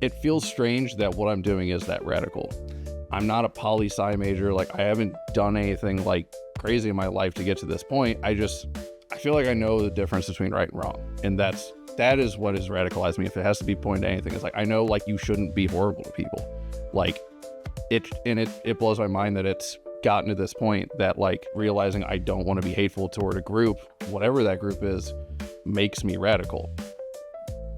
it feels strange that what I'm doing is that radical. I'm not a poli-sci major. Like, I haven't done anything like crazy in my life to get to this point. I feel like I know the difference between right and wrong. And that is what has radicalized me. If it has to be pointed to anything, it's like, I know, like, you shouldn't be horrible to people. Like, it blows my mind that it's gotten to this point that, like, realizing I don't want to be hateful toward a group, whatever that group is, makes me radical.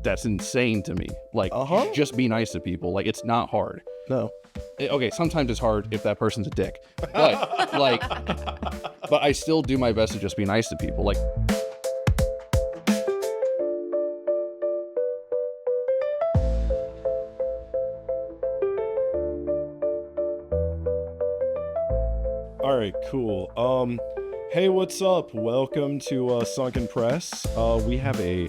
That's insane to me. Like, just be nice to people. Like, it's not hard. No. Okay, sometimes it's hard if that person's a dick. But, like, but I still do my best to just be nice to people. Like, all right, cool. Hey, what's up? Welcome to Sunken Press. We have a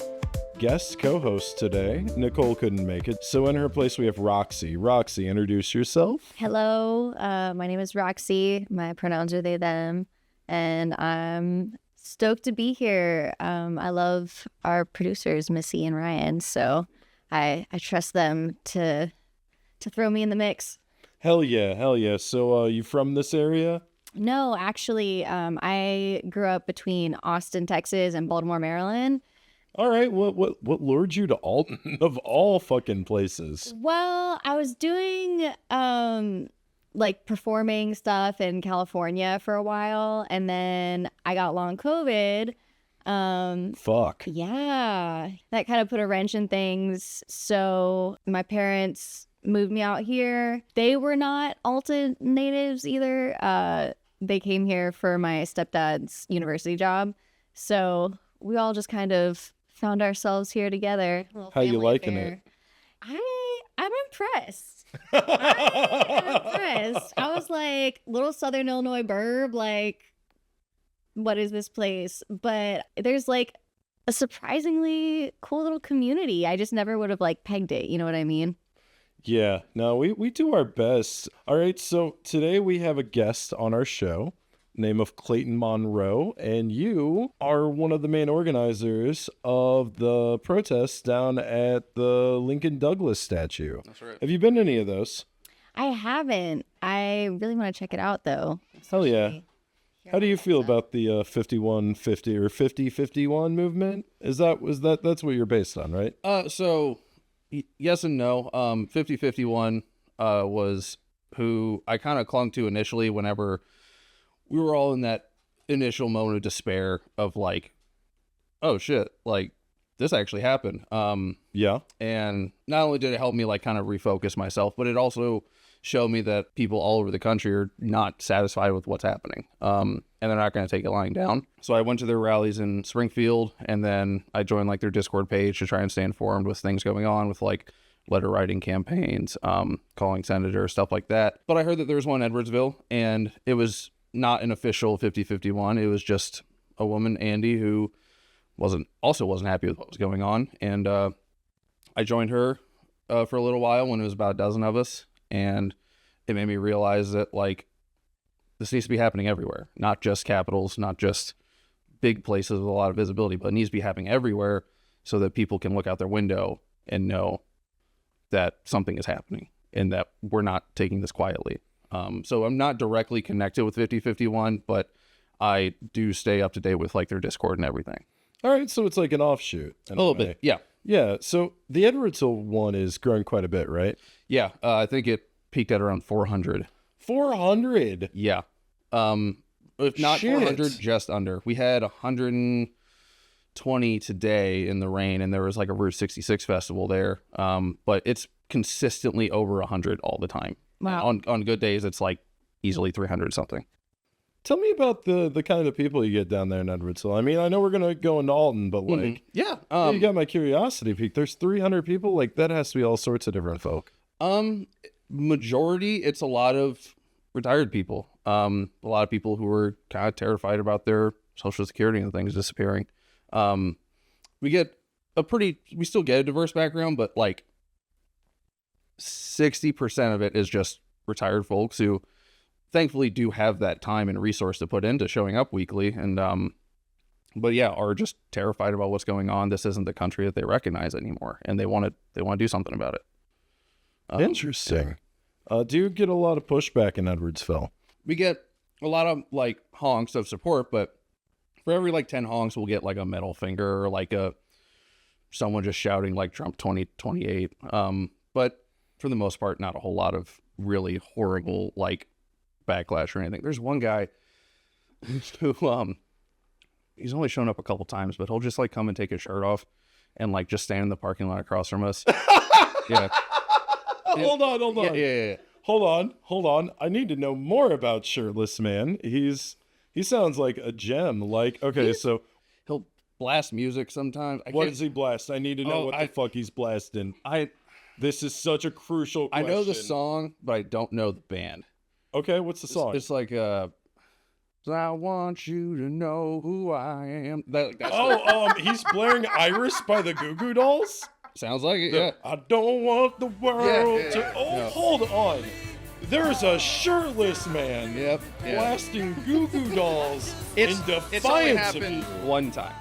guest co-host today. Nicole couldn't make it, so in her place we have Roxy. Roxy, introduce yourself. Hello, my name is Roxy. My pronouns are they, them, and I'm stoked to be here. I love our producers, Missy and Ryan, so I trust them to throw me in the mix. Hell yeah. So, you from this area? No, actually, I grew up between Austin, Texas, and Baltimore, Maryland. All right, what lured you to Alton of all fucking places? Well, I was doing like performing stuff in California for a while, and then I got long COVID. Fuck. Yeah, that kind of put a wrench in things. So my parents moved me out here. They were not Alton natives either. They came here for my stepdad's university job. So we all just kind of found ourselves here together. How you liking it? I'm impressed. I'm impressed. I was like, little Southern Illinois burb, like, what is this place? But there's like a surprisingly cool little community. I just never would have like pegged it. You know what I mean? Yeah, no, we do our best. All right, so today we have a guest on our show, name of Clayton Monroe, and you are one of the main organizers of the protests down at the Lincoln Douglas statue. That's right. Have you been to any of those? I haven't. I really want to check it out though. Hell yeah. How do you feel about the 5150 or 5051 movement? That's what you're based on, right? So yes and no. 5051 was who I kind of clung to initially whenever we were all in that initial moment of despair of like, oh shit, like this actually happened. Yeah. And not only did it help me like kind of refocus myself, but it also showed me that people all over the country are not satisfied with what's happening. And they're not going to take it lying down. So I went to their rallies in Springfield, and then I joined like their Discord page to try and stay informed with things going on with like letter writing campaigns, calling senators, stuff like that. But I heard that there was one in Edwardsville, and it was not an official 5051. It was just a woman, Andy, who wasn't happy with what was going on. And I joined her for a little while when it was about a dozen of us. And it made me realize that like this needs to be happening everywhere, not just capitals, not just big places with a lot of visibility, but it needs to be happening everywhere so that people can look out their window and know that something is happening and that we're not taking this quietly. So I'm not directly connected with 5051, but I do stay up to date with like their Discord and everything. All right, so it's like an offshoot. A little bit, yeah. Yeah, so the Edwardsville one is growing quite a bit, right? Yeah, I think it peaked at around 400. 400? Yeah. If not Shit. 400, just under. We had 120 today in the rain, and there was like a Route 66 festival there. But it's consistently over 100 all the time. Wow. On good days, it's like easily 300 something. Tell me about the kind of people you get down there in Edwardsville. I mean, I know we're going to go in Alton, but like, Yeah. you got my curiosity peaked. There's 300 people. Like, that has to be all sorts of different folk. Majority, it's a lot of retired people. A lot of people who are kind of terrified about their Social Security and things disappearing. We still get a diverse background, but like 60% of it is just retired folks who thankfully do have that time and resource to put into showing up weekly. And, but yeah, are just terrified about what's going on. This isn't the country that they recognize anymore. And they want to do something about it. Interesting. Do you get a lot of pushback in Edwardsville? We get a lot of like honks of support, but for every like 10 honks, we'll get like a middle finger or like someone just shouting like Trump 2028. But for the most part, not a whole lot of really horrible like backlash or anything. There's one guy who he's only shown up a couple times, but he'll just like come and take his shirt off and like just stand in the parking lot across from us. Yeah. Hold on. Yeah. Hold on. I need to know more about Shirtless Man. He sounds like a gem. Like, okay, so He'll blast music sometimes. what does he blast? I need to know what the fuck he's blasting. This is such a crucial question. I know the song, but I don't know the band. Okay, what's the song? It's like I want you to know who I am. He's blaring Iris by the Goo Goo Dolls? Sounds like it, yeah. I don't want the world Yeah. to... Oh, No. hold on. There's a Shirtless Man Yep. Yeah. blasting Goo Goo Dolls in It's only defiance of happened you. one time.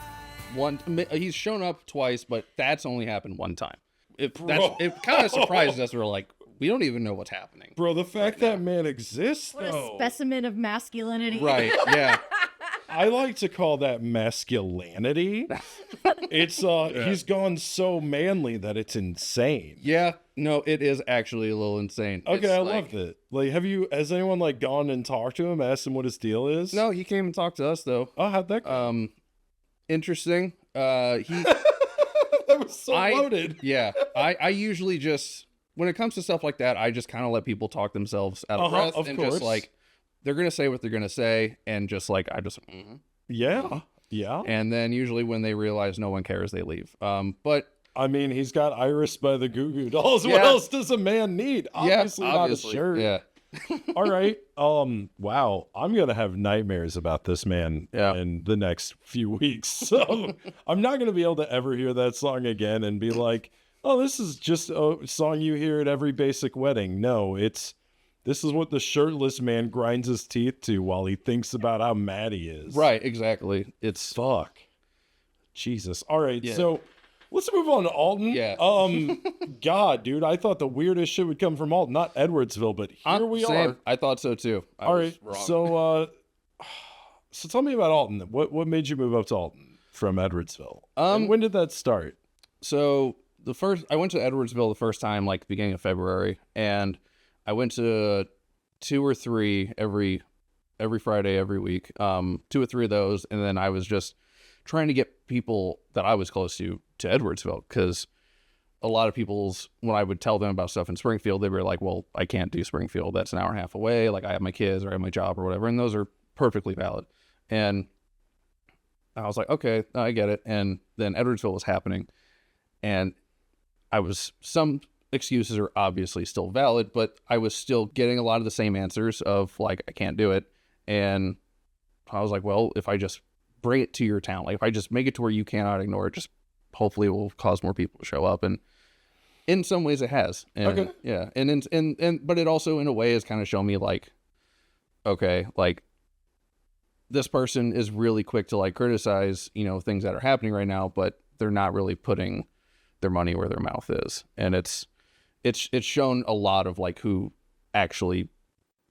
He's shown up twice, but that's only happened one time. It kind of surprised us. We're like, we don't even know what's happening. Bro, the fact that man exists, What a though. specimen of masculinity. Right? Yeah. I like to call that masculinity. It's he's gone so manly that it's insane. Yeah. No, it is actually a little insane. Okay, It's I like- loved it. Like, has anyone like gone and talked to him, asked him what his deal is? No, he came and talked to us though. Oh, how'd that go? Interesting. He That was so loaded. Yeah. I usually just, when it comes to stuff like that, I just kind of let people talk themselves out of breath of and course. just like, they're going to say what they're going to say. And just like, Yeah. And then usually when they realize no one cares, they leave. But I mean, he's got Iris by the Goo Goo Dolls. What Yeah. else does a man need? Obviously, not a shirt. Yeah. All right. Wow. I'm gonna have nightmares about this man in the next few weeks. So I'm not gonna be able to ever hear that song again and be like, oh, this is just a song you hear at every basic wedding. No, this is what the Shirtless Man grinds his teeth to while he thinks about how mad he is. Right. Exactly. It's Fuck. Jesus. All right. Yeah. So let's move on to Alton. Yeah. God, dude, I thought the weirdest shit would come from Alton, not Edwardsville, but here we same. are. I thought so too. I All was right. wrong. So tell me about Alton. What made you move up to Alton from Edwardsville? And Um, when did that start? So I went to Edwardsville the first time, like beginning of February, and I went to 2 or 3 every Friday, every week. 2 or 3 of those, and then I was just trying to get people that I was close to Edwardsville, because a lot of people's, when I would tell them about stuff in Springfield, they were like, well, I can't do Springfield. That's an hour and a half away. Like, I have my kids or I have my job or whatever, and those are perfectly valid. And I was like, okay, I get it. And then Edwardsville was happening, and some excuses are obviously still valid, but I was still getting a lot of the same answers of like, I can't do it. And I was like, well, if I just bring it to your town, like if I just make it to where you cannot ignore it, just hopefully it will cause more people to show up. And in some ways it has. And, Okay. Yeah. And but it also in a way has kind of shown me like, okay, like this person is really quick to like criticize, things that are happening right now, but they're not really putting their money where their mouth is. And it's shown a lot of like who actually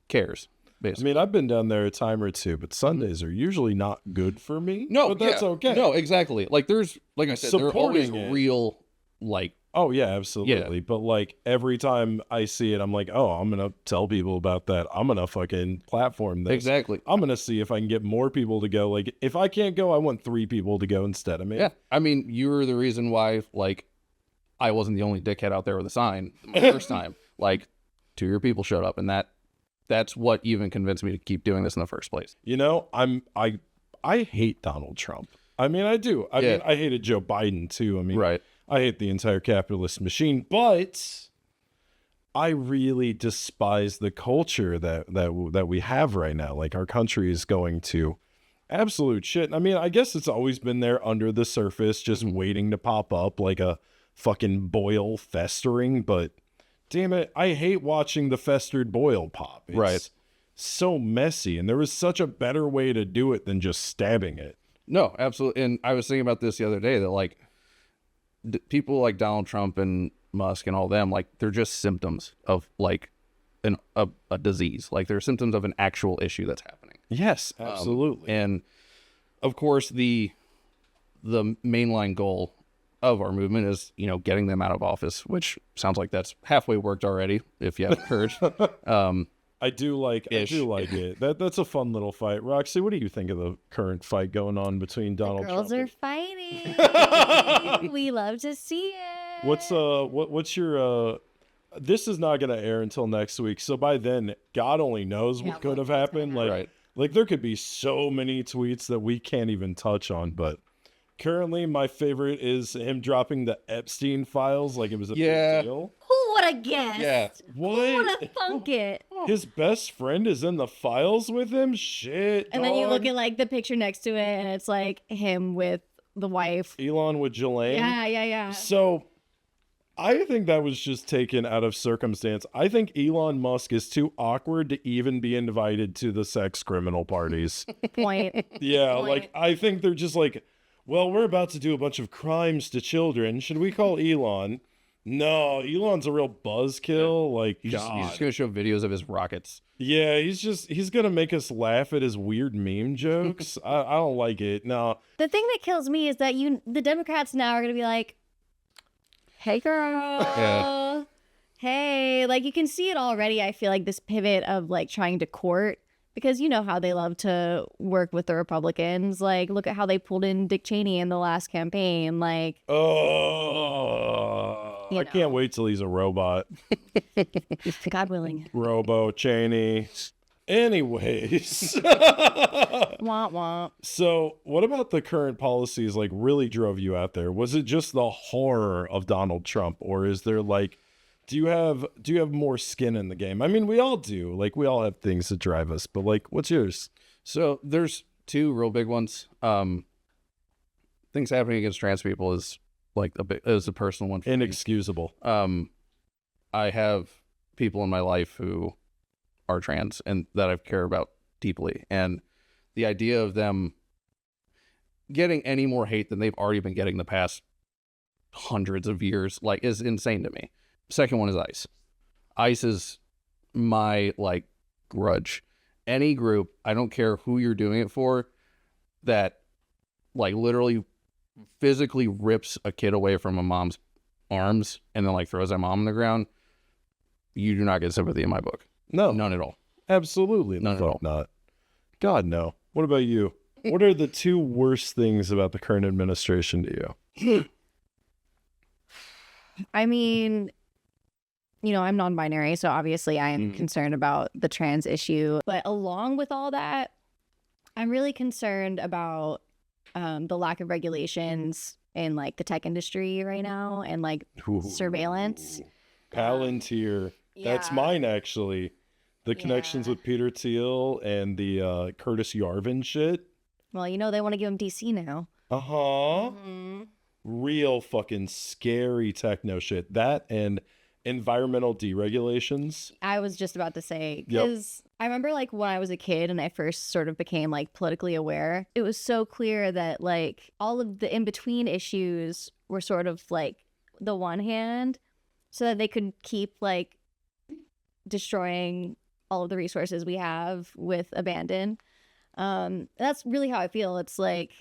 cares, I basically. mean, I've been down there a time or two, but Sundays are usually not good for me. No, but that's yeah. okay. No, exactly. Like there's, like I said, there are always Supporting it. real, like, Oh yeah, absolutely. But like every time I see it, I'm like, oh, I'm gonna tell people about that. I'm gonna fucking platform this. exactly. I'm gonna see if I can get more people to go. Like, if I can't go, I want 3 people to go instead of me. Yeah. I mean, you were the reason why, like, I wasn't the only dickhead out there with a sign the first time. Like, 2 of your people showed up, and that's what even convinced me to keep doing this in the first place. I hate Donald Trump. I mean, I do. I mean, I hated Joe Biden too. I mean, Right. I hate the entire capitalist machine, but I really despise the culture that we have right now. Like, our country is going to absolute shit. I mean, I guess it's always been there under the surface, just waiting to pop up like a fucking boil festering. But damn it, I hate watching the festered boil pop. It's Right. so messy, and there was such a better way to do it than just stabbing it. No, absolutely. And I was thinking about this the other day that, like, people like Donald Trump and Musk and all them, like they're just symptoms of like a disease. Like they're symptoms of an actual issue that's happening. Yes, absolutely. And of course, the mainline goal of our movement is, you know, getting them out of office, which sounds like that's halfway worked already, if you haven't heard. I do like it. That's a fun little fight. Roxy, what do you think of the current fight going on between Donald Girls Trump? are fighting. We love to see it. What's your this is not gonna air until next week, so by then God only knows what could have happened. Like there could be so many tweets that we can't even touch on, but currently my favorite is him dropping the Epstein files like it was a big deal. Who would have guessed? Yeah. What? Who would have thunk it? His best friend is in the files with him? Shit. And then you look at like the picture next to it and it's like him with the wife. Elon with Jelaine. Yeah. So I think that was just taken out of circumstance. I think Elon Musk is too awkward to even be invited to the sex criminal parties. Point. Yeah, Point. like I think they're just like, well, we're about to do a bunch of crimes to children. Should we call Elon? No, Elon's a real buzzkill. Like, He's God. just going to show videos of his rockets. Yeah, he's going to make us laugh at his weird meme jokes. I don't like it. No. The thing that kills me is that the Democrats now are going to be like, hey, girl. Yeah. Hey, like you can see it already. I feel like this pivot of like trying to court, because you know how they love to work with the Republicans. Like, look at how they pulled in Dick Cheney in the last campaign. Like, I can't wait till he's a robot. God willing. Robo Cheney. Anyways. Womp womp. So what about the current policies like really drove you out there? Was it just the horror of Donald Trump, or is there like, do you have more skin in the game? I mean, we all do. Like we all have things that drive us, but like what's yours? So there's two real big ones. Things happening against trans people is like is a personal one for me. Inexcusable. I have people in my life who are trans and that I care about deeply, and the idea of them getting any more hate than they've already been getting the past hundreds of years like is insane to me. Second one is ICE. ICE is my like grudge. Any group, I don't care who you're doing it for, that like literally physically rips a kid away from a mom's arms and then like throws that mom on the ground, you do not get sympathy in my book. No. None at all. Absolutely None at all. not. God, no. What about you? What are the two worst things about the current administration to you? I mean, you know, I'm non-binary, so obviously I am concerned about the trans issue. But along with all that, I'm really concerned about the lack of regulations in like the tech industry right now and like surveillance. Palantir. That's mine, actually. The connections with Peter Thiel and the Curtis Yarvin shit. Well, you know, they want to give him DC now. Uh-huh. Real fucking scary techno shit. That and environmental deregulations. I was just about to say, because I remember like when I was a kid and I first sort of became like politically aware, it was so clear that like all of the in-between issues were sort of like the one hand so that they could keep like destroying all of the resources we have with abandon. That's really how I feel. It's like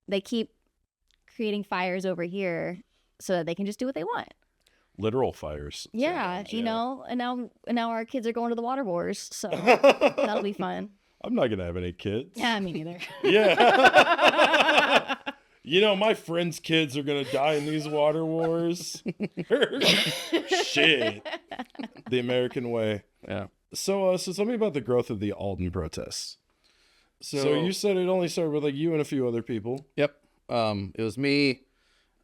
they keep creating fires over here so that they can just do what they want. Literal fires. Yeah, you know, and now our kids are going to the water wars, so that'll be fun. I'm not gonna have any kids. Yeah, me neither. Yeah. You know, my friends' kids are gonna die in these water wars. Shit. The American way. Yeah. So tell me about the growth of the Alton protests. So you said it only started with like you and a few other people. Yep. It was me,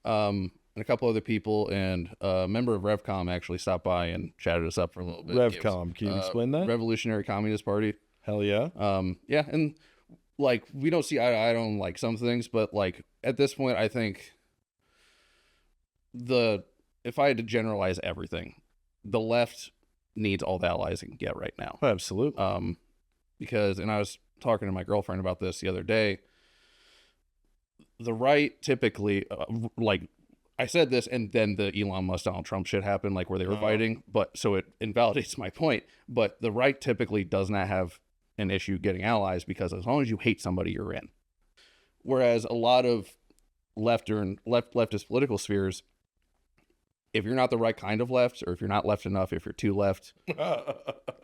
and a couple other people, and a member of RevCom actually stopped by and chatted us up for a little bit. RevCom, can you explain that? Revolutionary Communist Party. Hell yeah. Yeah, and like we don't see eye to eye on like some things, but like at this point, I think if I had to generalize everything, the left needs all the allies it can get right now. Absolutely. Because, and I was talking to my girlfriend about this the other day, the right typically, like, I said this, and then the Elon Musk Donald Trump shit happened, like where they were fighting. But so it invalidates my point. But the right typically does not have an issue getting allies because as long as you hate somebody, you're in. Whereas a lot of leftist political spheres, if you're not the right kind of left, or if you're not left enough, if you're too left,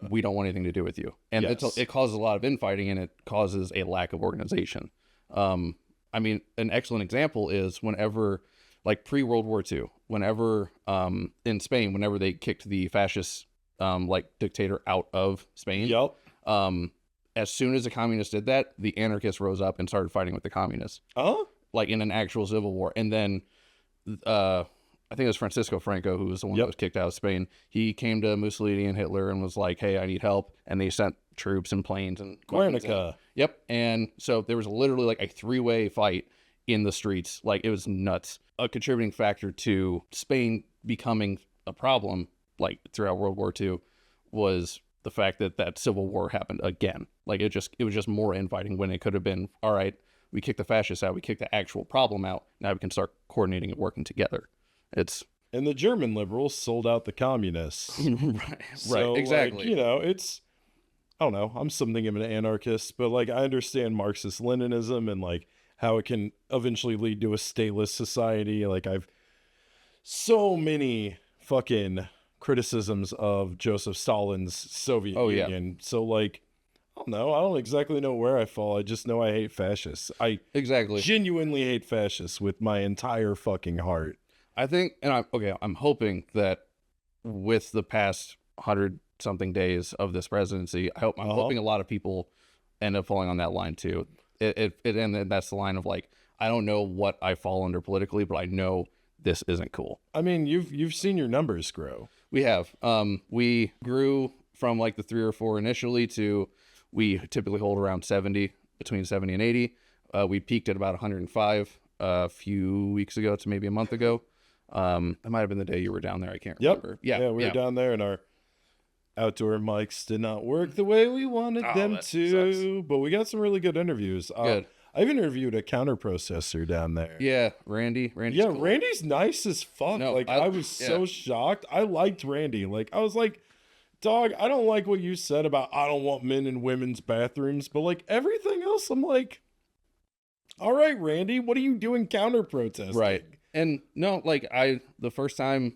we don't want anything to do with you. And it causes a lot of infighting, and it causes a lack of organization. I mean, an excellent example is whenever, like pre-World War II, whenever in Spain, whenever they kicked the fascist like dictator out of Spain, as soon as the communists did that, the anarchists rose up and started fighting with the communists. Like in an actual civil war. And then I think it was Francisco Franco who was the one that was kicked out of Spain. He came to Mussolini and Hitler and was like, hey, I need help. And they sent troops and planes and Guernica. Yep. And so there was literally like a 3-way fight in the streets. Like it was nuts. A contributing factor to Spain becoming a problem like throughout World War II was the fact that civil war happened again. Like it was just more infighting when it could have been, all right, we kicked the fascists out, we kicked the actual problem out. Now we can start coordinating and working together. And the German liberals sold out the communists. Right, exactly. Like, you know, I don't know, I'm something of an anarchist, but like I understand Marxist-Leninism and like how it can eventually lead to a stateless society. Like I've so many fucking criticisms of Joseph Stalin's Soviet Union. So like, I don't know. I don't exactly know where I fall. I just know I hate fascists. I genuinely hate fascists with my entire fucking heart. I think, and I'm hoping that with the past 100-something days of this presidency, I'm hoping a lot of people end up falling on that line too. And that's the line of like, I don't know what I fall under politically, but I know this isn't cool. I mean, you've seen your numbers grow. We have. We grew from like the 3 or 4 initially to we typically hold around 70, between 70 and 80. We peaked at about 105 a few weeks ago to maybe a month ago. That might have been the day you were down there. I can't remember. Yeah, we were down there and our outdoor mics did not work the way we wanted them to. Sucks. But we got some really good interviews. Good. I've interviewed a counter processor down there. Yeah, Randy. Yeah, cool. Randy's nice as fuck. No, I was so shocked. I liked Randy. Like I was like, dog, I don't like what you said about I don't want men in women's bathrooms, but like everything else, I'm like, all right, Randy, what are you doing counter protesting? Right. And no, like the first time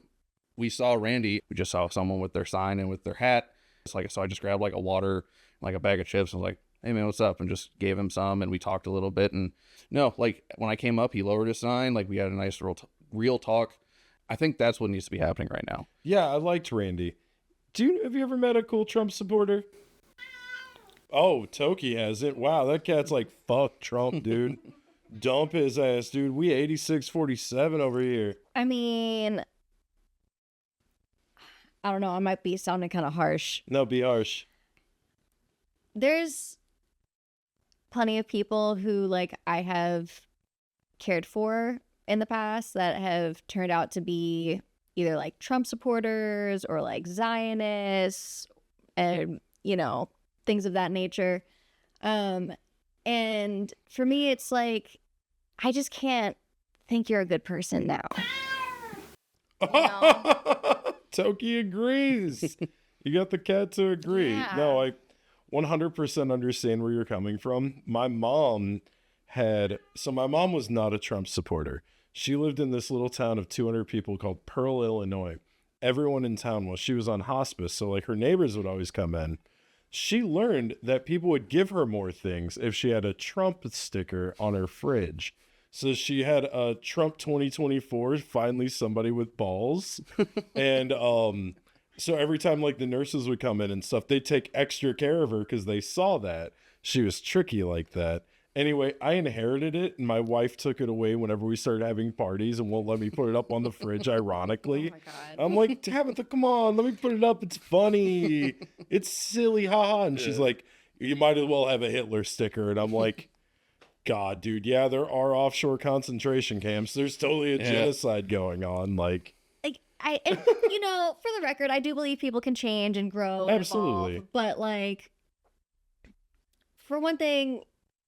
we saw Randy, we just saw someone with their sign and with their hat. It's like, so I just grabbed like a water, like a bag of chips and was like, hey man, what's up? And just gave him some and we talked a little bit. And no, like when I came up, he lowered his sign. Like we had a nice real talk. I think that's what needs to be happening right now. Yeah, I liked Randy. Have you ever met a cool Trump supporter? Oh, Toki hasn't. Wow, that cat's like, fuck Trump, dude. Dump his ass, dude. We 86-47 over here. I mean, I don't know. I might be sounding kind of harsh. No, be harsh. There's plenty of people who like I have cared for in the past that have turned out to be either like Trump supporters or like Zionists and, you know, things of that nature. And for me, it's like, I just can't think you're a good person now. You know? Toki agrees. You got the cat to agree. Yeah. No, I 100% understand where you're coming from. My mom was not a Trump supporter. She lived in this little town of 200 people called Pearl, Illinois. Everyone in town she was on hospice, so like her neighbors would always come in. She learned that people would give her more things if she had a Trump sticker on her fridge. So she had a Trump 2024, finally somebody with balls. And so every time like the nurses would come in and stuff, they'd take extra care of her because they saw that she was tricky like that. Anyway, I inherited it and my wife took it away whenever we started having parties and won't let me put it up on the fridge, ironically. Oh my God. I'm like, Tabitha, come on, let me put it up. It's funny. It's silly, haha. And she's like, you might as well have a Hitler sticker. And I'm like, God, dude, yeah, there are offshore concentration camps. There's totally a genocide going on. Like and, you know, for the record, I do believe people can change and grow. And absolutely. Evolve, but like, for one thing,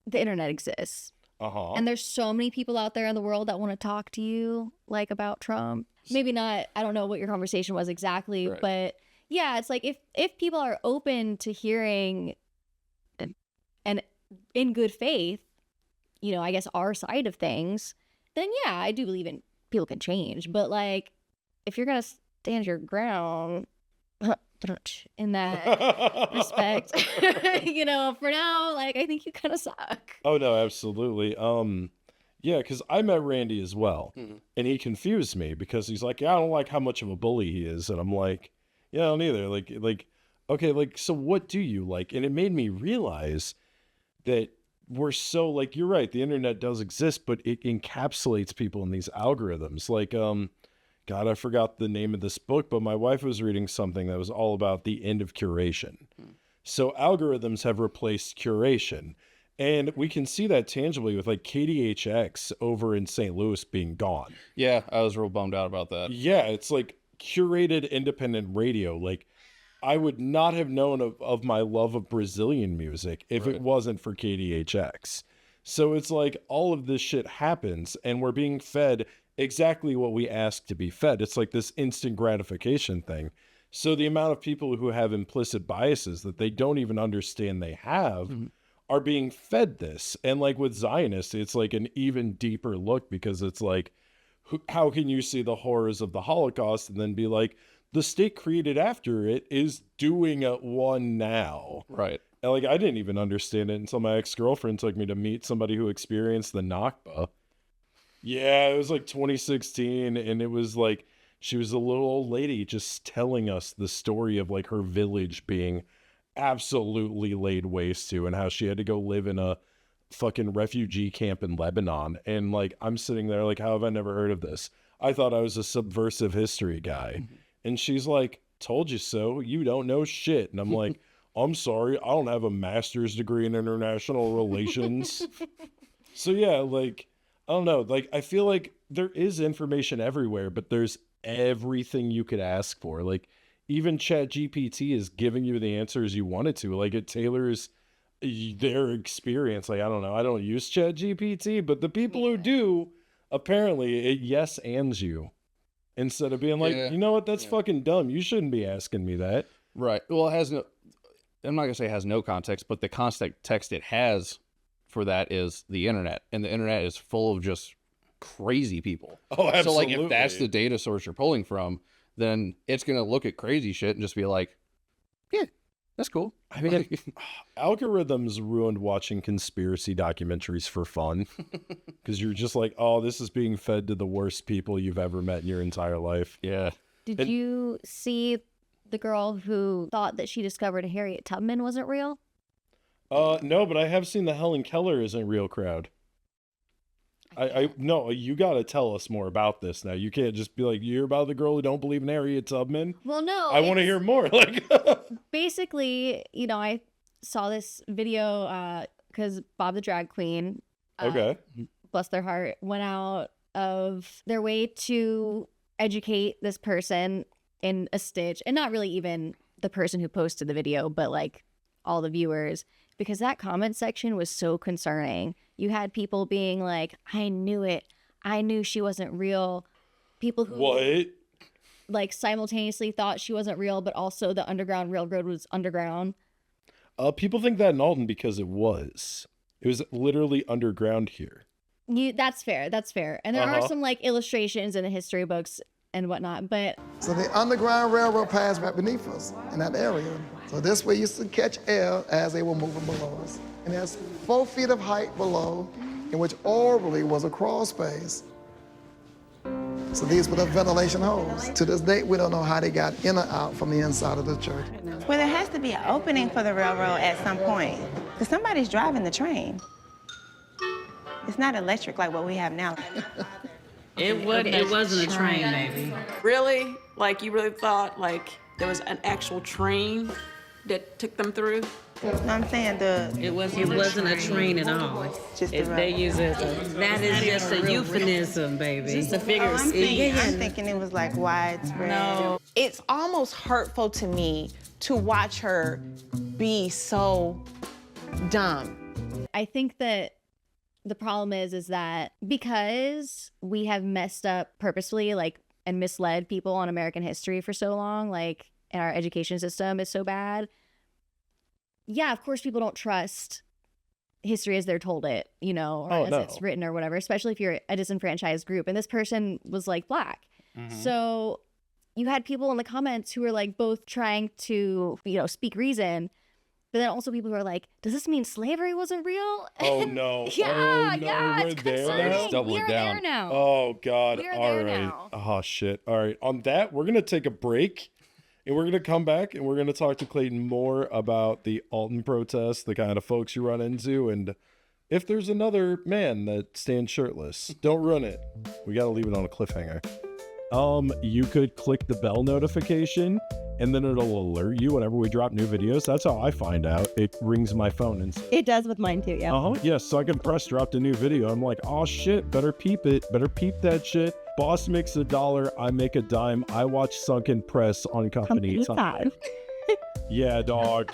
the internet exists. And there's so many people out there in the world that want to talk to you like about Trump. Maybe not, I don't know what your conversation was exactly, Right. but yeah, it's like if people are open to hearing and in good faith, you know, I guess our side of things, then yeah, I do believe in people can change. But like, if you're gonna stand your ground in that respect, you know, for now, like, I think you kind of suck. Oh no, absolutely. Yeah, because I met Randy as well, and he confused me because he's like, "Yeah, I don't like how much of a bully he is," and I'm like, "Yeah, I don't either." Like, okay, like, so what do you like? And it made me realize that we're so like, you're right, the internet does exist, but it encapsulates people in these algorithms. Like, God, I forgot the name of this book, but my wife was reading something that was all about the end of curation. So algorithms have replaced curation. And we can see that tangibly with like KDHX over in St. Louis being gone. Yeah, I was real bummed out about that. Yeah, it's like curated independent radio. Like, I would not have known of my love of Brazilian music if it wasn't for KDHX. So it's like all of this shit happens and we're being fed exactly what we ask to be fed. It's like this instant gratification thing. So the amount of people who have implicit biases that they don't even understand they have are being fed this. And like with Zionists, it's like an even deeper look because it's like, how can you see the horrors of the Holocaust and then be like, the state created after it is doing one now. Right. And like, I didn't even understand it until my ex-girlfriend took me to meet somebody who experienced the Nakba. Yeah, it was like 2016. And it was like, she was a little old lady just telling us the story of like her village being absolutely laid waste to and how she had to go live in a fucking refugee camp in Lebanon. And like, I'm sitting there like, how have I never heard of this? I thought I was a subversive history guy. And she's like, told you so. You don't know shit. And I'm like, I'm sorry. I don't have a master's degree in international relations. So yeah, like, I don't know. Like, I feel like there is information everywhere, but there's everything you could ask for. Like, even ChatGPT is giving you the answers you wanted to. Like, it tailors their experience. Like, I don't know. I don't use ChatGPT, but the people who do, apparently, it yes ands you. Instead of being like, you know what, that's fucking dumb. You shouldn't be asking me that. Right. Well, it has no, I'm not going to say it has no context, but the context it has for that is the internet. And the internet is full of just crazy people. Oh, absolutely. So, like, if that's the data source you're pulling from, then it's going to look at crazy shit and just be like, yeah, that's cool. I mean, algorithms ruined watching conspiracy documentaries for fun because you're just like, oh, this is being fed to the worst people you've ever met in your entire life. Yeah. Did you see the girl who thought that she discovered Harriet Tubman wasn't real? No, but I have seen the Helen Keller isn't real crowd. I no, you got to tell us more about this now. You can't just be like, you hear about the girl who don't believe in Harriet Tubman? Well, no. I want to hear more. Like, basically, you know, I saw this video because Bob the Drag Queen, okay, bless their heart, went out of their way to educate this person in a stitch, and not really even the person who posted the video, but like all the viewers, because that comment section was so concerning. You had people being like, I knew it. I knew she wasn't real. People who like simultaneously thought she wasn't real, but also the Underground Railroad was underground. People think that in Alton because it was literally underground here. That's fair. That's fair. And there are some like illustrations in the history books and whatnot, but so the Underground Railroad passed right beneath us in that area. So this way used to catch air as they were moving below us. And there's 4 feet of height below, in which orally was a crawl space. So these were the ventilation holes. To this date, we don't know how they got in or out from the inside of the church. Well, there has to be an opening for the railroad at some point, because somebody's driving the train. It's not electric like what we have now. It wasn't a train, maybe. Really? Like, you really thought, like, there was an actual train that took them through? You know what I'm saying? It wasn't a train at all. They use it. That is just a euphemism, baby. Just a figure of speech. I'm thinking it was like widespread. No. It's almost hurtful to me to watch her be so dumb. I think that the problem is that because we have messed up purposefully, like, and misled people on American history for so long, like, and our education system is so bad. Yeah, of course people don't trust history as they're told it, you know, or it's written or whatever, especially if you're a disenfranchised group. And this person was like Black. So you had people in the comments who were like both trying to, you know, speak reason, but then also people who are like, does this mean slavery wasn't real? Oh no. Yeah, We're it's there concerning. now? Doubling We're down. there now. Oh God. We're All there right. now. Oh shit. All right. On that, we're gonna take a break. And we're going to come back and we're going to talk to Clayton more about the Alton protests, the kind of folks you run into, and if there's another man that stands shirtless. Don't ruin it. We got to leave it on a cliffhanger. You could click the bell notification and then it'll alert you whenever we drop new videos. That's how I find out. It rings my phone and says, it does with mine too, yeah. Yeah, Sunken Press dropped a new video. I'm like, oh shit, better peep it. Better peep that shit. Boss makes $1, I make a dime. I watch Sunken Press on company time. Yeah, dog.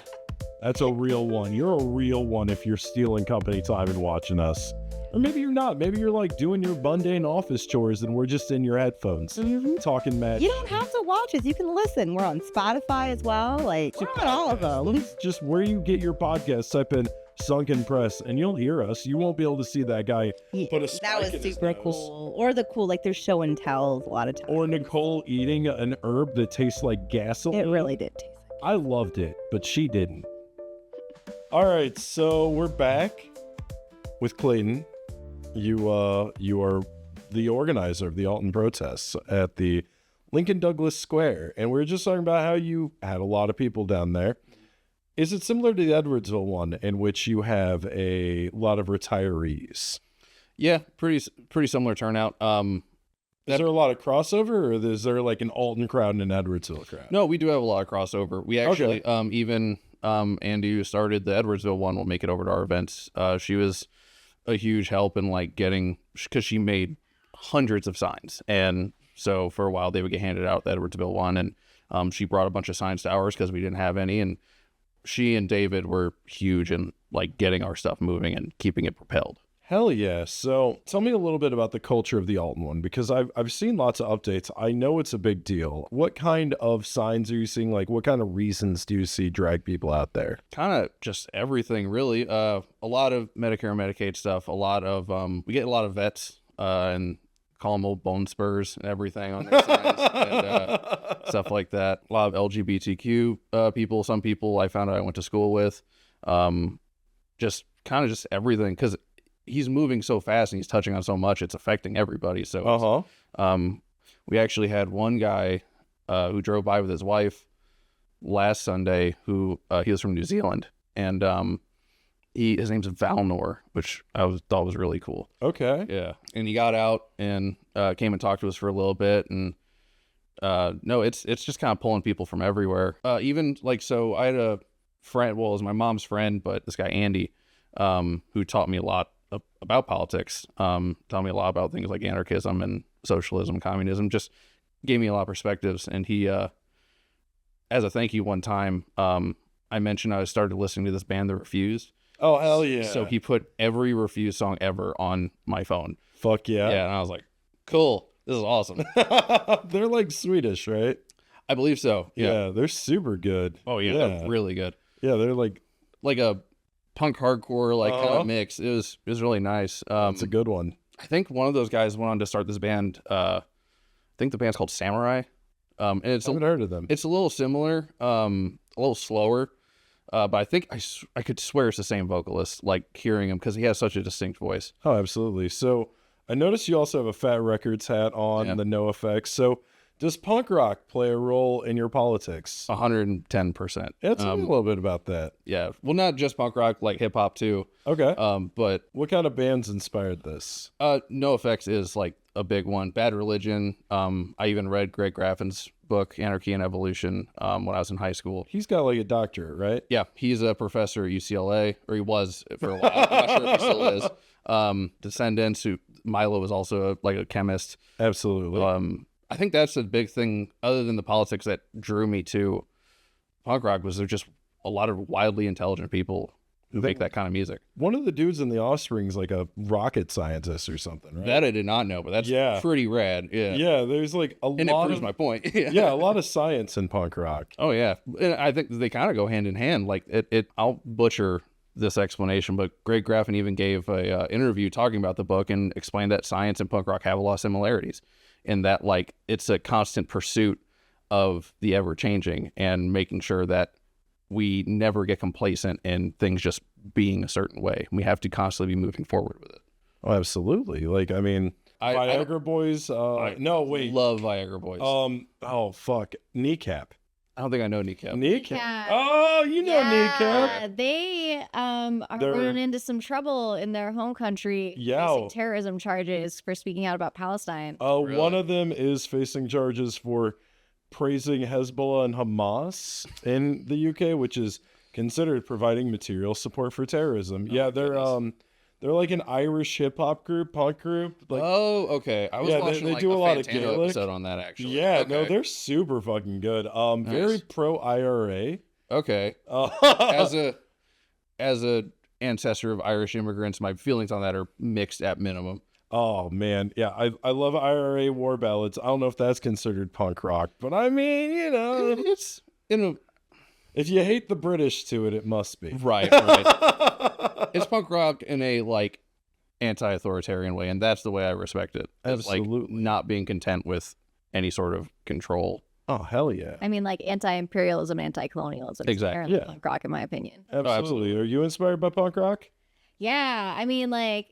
That's a real one. You're a real one if you're stealing company time and watching us. Or maybe you're not. Maybe you're like doing your mundane office chores and we're just in your headphones talking mad. You don't have to watch us. You can listen. We're on Spotify as well. Like, we're on all of them. Just where you get your podcast, type in Sunken Press and you'll hear us. You won't be able to see that guy put a spike that was in his super nose. cool. Or the cool, like, there's show and tells a lot of times. Or Nicole eating an herb that tastes like gasoline. It really did taste like I loved it, but she didn't. All right, so we're back with Clayton. You are the organizer of the Alton protests at the Lincoln Douglas Square, and we were just talking about how you had a lot of people down there. Is it similar to the Edwardsville one, in which you have a lot of retirees? Yeah, pretty similar turnout. Is there a lot of crossover, or is there like an Alton crowd and an Edwardsville crowd? No, we do have a lot of crossover. We actually, even Andy, who started the Edwardsville one, will make it over to our events. She was a huge help in like getting, because she made hundreds of signs, and so for a while they would get handed out the Edwardsville one, and she brought a bunch of signs to ours because we didn't have any, and she and David were huge in like getting our stuff moving and keeping it propelled. Hell yeah. So tell me a little bit about the culture of the Alton one, because I've seen lots of updates. I know it's a big deal. What kind of signs are you seeing? Like, what kind of reasons do you see drag people out there? Kind of just everything, really. A lot of Medicare and Medicaid stuff. A lot of we get a lot of vets and call them old bone spurs and everything on their signs and stuff like that. A lot of LGBTQ people. Some people I found out I went to school with. Just kind of just everything, because he's moving so fast and he's touching on so much, it's affecting everybody. So we actually had one guy who drove by with his wife last Sunday who he was from New Zealand, and his name's Valnor, which thought was really cool. Okay. Yeah. And he got out and came and talked to us for a little bit, and no, it's just kind of pulling people from everywhere. Even like, so I had a friend, well, it was my mom's friend, but this guy Andy, who taught me a lot about politics, taught me a lot about things like anarchism and socialism, communism, just gave me a lot of perspectives. And he, as a thank you one time, I mentioned I started listening to this band, The Refused. Oh, hell yeah. So he put every Refused song ever on my phone. Fuck yeah. Yeah, and I was like, cool, this is awesome. They're like Swedish, right? I believe so. Yeah. They're super good. Oh, yeah, they're really good. Yeah, they're like a punk hardcore kind of mix. It was really nice. It's a good one. I think one of those guys went on to start this band. I think the band's called Samurai. And it's I haven't heard of them. It's a little similar, a little slower. But I think I could swear it's the same vocalist, like hearing him, because he has such a distinct voice. Oh, absolutely. So I noticed you also have a Fat Records hat on, the No Effects. So does punk rock play a role in your politics? 110%. Yeah, tell me a little bit about that. Yeah. Well, not just punk rock, like hip hop too. Okay. But what kind of bands inspired this? No Effects is like a big one. Bad Religion. I even read Greg Graffin's book, Anarchy and Evolution, when I was in high school. He's got like a doctorate, right? Yeah. He's a professor at UCLA, or he was for a while. I'm not sure if he still is. Descendants, who Milo was also like a chemist. Absolutely. I think that's the big thing, other than the politics, that drew me to punk rock, was there just a lot of wildly intelligent people make that kind of music. One of the dudes in the Offspring's like a rocket scientist or something, right? That I did not know, but that's pretty rad. Yeah. Yeah, there's like And it proves my point. yeah, a lot of science in punk rock. Oh yeah. And I think they kind of go hand in hand. Like I'll butcher this explanation, but Greg Graffin even gave a interview talking about the book and explained that science and punk rock have a lot of similarities, and that like it's a constant pursuit of the ever changing and making sure that we never get complacent in things just being a certain way. We have to constantly be moving forward with it. Oh, absolutely. Like, I mean, Viagra Boys. No, wait. Love Viagra Boys. Oh fuck, Kneecap. I don't think I know Kneecap. Kneecap. Oh, you know Kneecap. They are running into some trouble in their home country, facing terrorism charges for speaking out about Palestine. Really? One of them is facing charges for praising Hezbollah and Hamas in the UK, which is considered providing material support for terrorism. They're like an Irish hip hop group, punk group. Like, okay. I was watching they do a lot of Fantano Gaelic episode on that actually. Yeah, okay. no, they're super fucking good. Very pro IRA. Okay. As a ancestor of Irish immigrants, my feelings on that are mixed at minimum. Oh man, yeah, I love IRA war ballads. I don't know if that's considered punk rock, but I mean, you know, it's if you hate the British to it, it must be. Right. It's punk rock in a like anti-authoritarian way, and that's the way I respect it. It's Absolutely. like not being content with any sort of control. Oh hell yeah! I mean, like anti-imperialism, anti-colonialism. Exactly. Yeah. Punk rock, in my opinion. Absolutely. Are you inspired by punk rock? Yeah, I mean, like,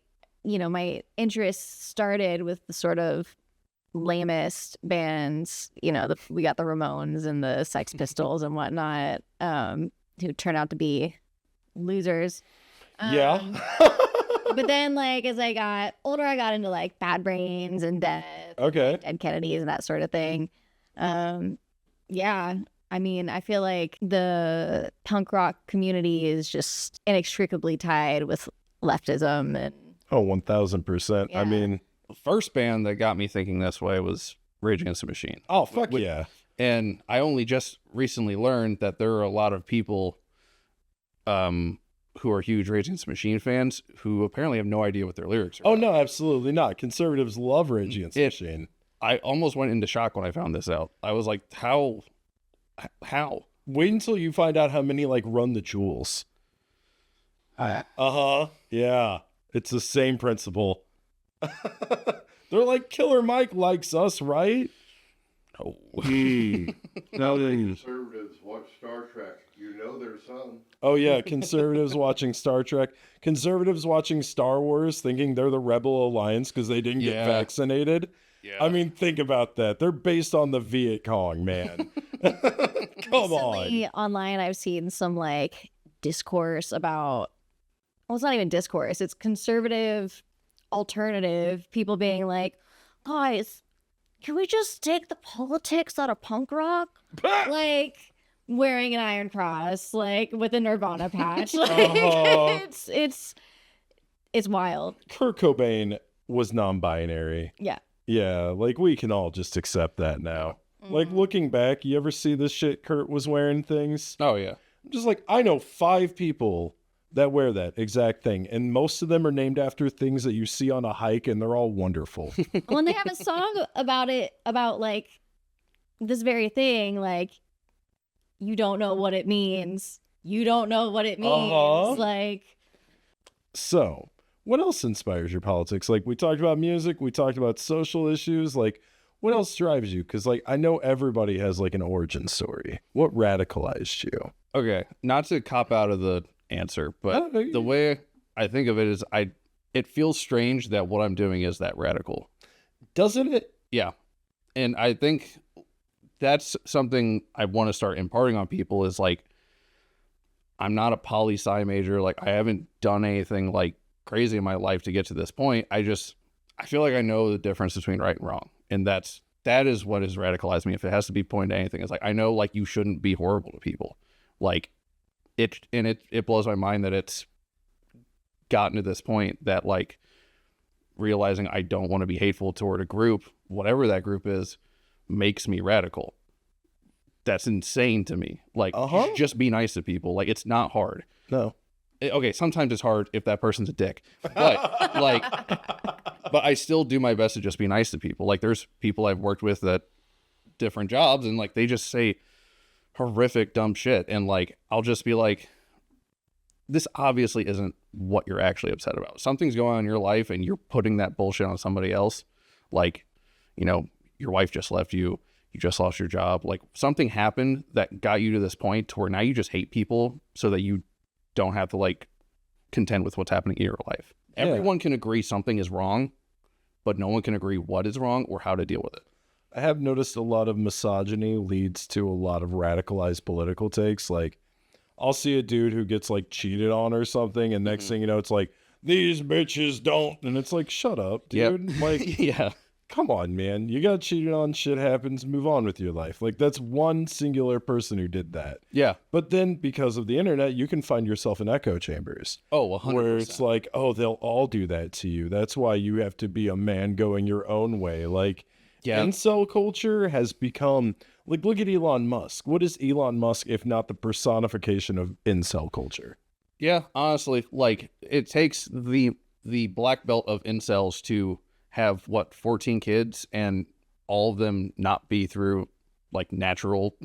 you know, my interest started with the sort of lamest bands. You know, we got the Ramones and the Sex Pistols and whatnot, who turned out to be losers. But then, like, as I got older, I got into like Bad Brains and Death, Dead Kennedys, and that sort of thing. Yeah, I mean, I feel like the punk rock community is just inextricably tied with leftism and. Oh, 1000%. I mean, the first band that got me thinking this way was Rage Against the Machine. Oh, fuck yeah. And I only just recently learned that there are a lot of people who are huge Rage Against the Machine fans who apparently have no idea what their lyrics are. Oh, no, absolutely not. Conservatives love Rage Against the Machine. I almost went into shock when I found this out. I was like, how? Wait until you find out how many, like, Run the Jewels. Yeah. It's the same principle. They're like, Killer Mike likes us, right? Oh. Now conservatives watch Star Trek. You know there's some. Oh, yeah. Conservatives watching Star Trek. Conservatives watching Star Wars thinking they're the Rebel Alliance because they didn't get vaccinated. Yeah. I mean, think about that. They're based on the Viet Cong, man. Come Recently, on. Online, I've seen some like discourse about, well, it's not even discourse, it's conservative, alternative people being like, guys, can we just take the politics out of punk rock? Like wearing an iron cross, like with a Nirvana patch. Like it's wild. Kurt Cobain was non-binary. Yeah. Yeah, like we can all just accept that now. Like looking back, you ever see this shit Kurt was wearing things? Oh yeah. I'm just like, I know 5 people that wear that exact thing, and most of them are named after things that you see on a hike, and they're all wonderful. When they have a song about it, about like this very thing, like you don't know what it means. You don't know what it means. Like, so what else inspires your politics? Like, we talked about music, we talked about social issues. Like, what else drives you? Because, like, I know everybody has, like, an origin story. What radicalized you? Okay, not to cop out of the answer, but the way I think of it is it feels strange that what I'm doing is that radical. Doesn't it? Yeah. And I think that's something I want to start imparting on people is, like, I'm not a poli-sci major. Like, I haven't done anything, like, crazy in my life to get to this point. I feel like I know the difference between right and wrong, and that is what has radicalized me. If it has to be pointed to anything, it's like I know, like, you shouldn't be horrible to people. Like it blows my mind that it's gotten to this point that, like, realizing I don't want to be hateful toward a group, whatever that group is, makes me radical. That's insane to me. Like, just be nice to people. Like, it's not hard. No. okay, sometimes it's hard if that person's a dick, but like, but I still do my best to just be nice to people. Like there's people I've worked with at different jobs and like they just say horrific dumb shit, and like I'll just be like, this obviously isn't what you're actually upset about. Something's going on in your life and you're putting that bullshit on somebody else. Like, you know, your wife just left you, you just lost your job, like something happened that got you to this point to where now you just hate people so that you don't have to like contend with what's happening in your life. Yeah. Everyone can agree something is wrong, but no one can agree what is wrong or how to deal with it. I have noticed a lot of misogyny leads to a lot of radicalized political takes. Like, I'll see a dude who gets like cheated on or something, and next thing you know, it's like, these bitches don't. And it's like, shut up, dude. Yep. Like, Yeah. come on, man. You got cheated on, shit happens, move on with your life. Like, that's one singular person who did that. Yeah. But then because of the internet, you can find yourself in echo chambers. Oh, 100%. Where it's like, oh, they'll all do that to you. That's why you have to be a man going your own way. Like, Yeah. incel culture has become, like, look at Elon Musk. What is Elon Musk if not the personification of incel culture? Yeah, honestly, like it takes the black belt of incels to have 14 kids and all of them not be through like natural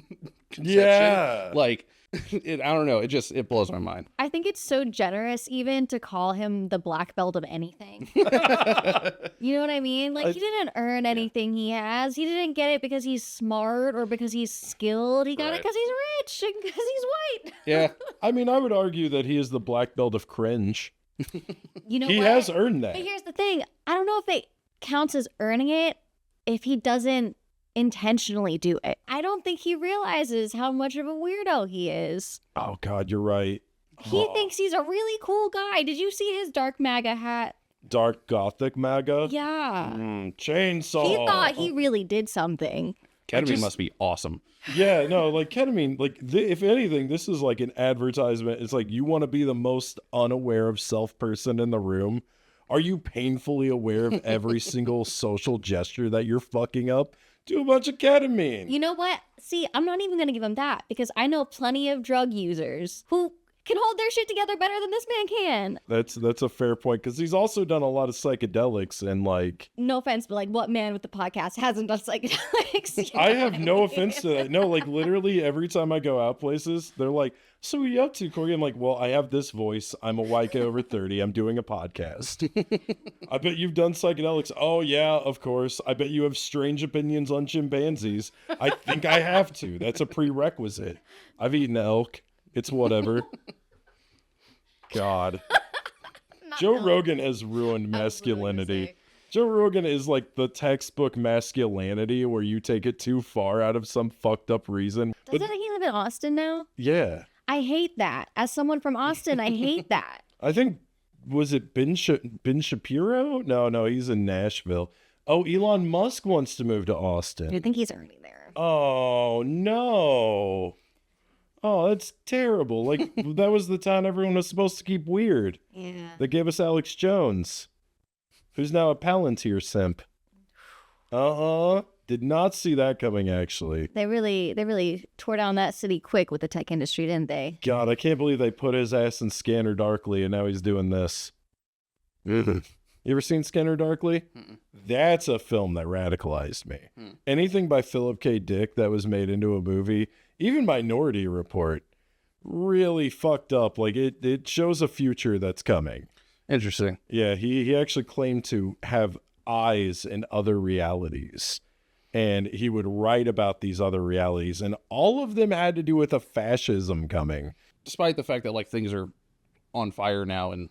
conception. Yeah. Like I don't know, it blows my mind. I think it's so generous even to call him the black belt of anything. You know what I mean? Like, he didn't earn anything he has. He didn't get it because he's smart or because he's skilled. He got it because he's rich and because he's white. Yeah. I mean, I would argue that he is the black belt of cringe. You know He what? has earned that. But here's the thing. I don't know if it counts as earning it if he doesn't intentionally do it. I don't think he realizes how much of a weirdo he is. Oh, God, you're right. He thinks he's a really cool guy. Did you see his dark MAGA hat? Dark Gothic MAGA? Yeah. Chainsaw. He thought he really did something. Ketamine must be awesome. Yeah, no, like ketamine, like if anything, this is like an advertisement. It's like, you want to be the most unaware of self person in the room. Are you painfully aware of every single social gesture that you're fucking up? Do a bunch of ketamine. You know what? See, I'm not even going to give him that because I know plenty of drug users who can hold their shit together better than this man can. That's a fair point, because he's also done a lot of psychedelics and like... No offense, but like what man with the podcast hasn't done psychedelics? I have no offense to that. No, like literally every time I go out places, they're like, so what are you up to, Corey? I'm like, well, I have this voice. I'm a white guy over 30. I'm doing a podcast. I bet you've done psychedelics. Oh, yeah, of course. I bet you have strange opinions on chimpanzees. I think I have to. That's a prerequisite. I've eaten elk. It's whatever. God. Joe Rogan has ruined masculinity. Joe Rogan is like the textbook masculinity where you take it too far out of some fucked up reason. Doesn't he live in Austin now? Yeah. I hate that. As someone from Austin, I hate that. I think, was it Ben Shapiro? No, he's in Nashville. Oh, Elon Musk wants to move to Austin. I think he's already there. Oh, no. Oh, that's terrible. Like, that was the town everyone was supposed to keep weird. Yeah. They gave us Alex Jones, who's now a Palantir simp. Did not see that coming, actually. They really tore down that city quick with the tech industry, didn't they? God, I can't believe they put his ass in Scanner Darkly, and now he's doing this. You ever seen Scanner Darkly? That's a film that radicalized me. Anything by Philip K. Dick that was made into a movie, even Minority Report, really fucked up. Like, it shows a future that's coming. Interesting. Yeah, he actually claimed to have eyes in other realities. And he would write about these other realities, and all of them had to do with a fascism coming. Despite the fact that like things are on fire now, and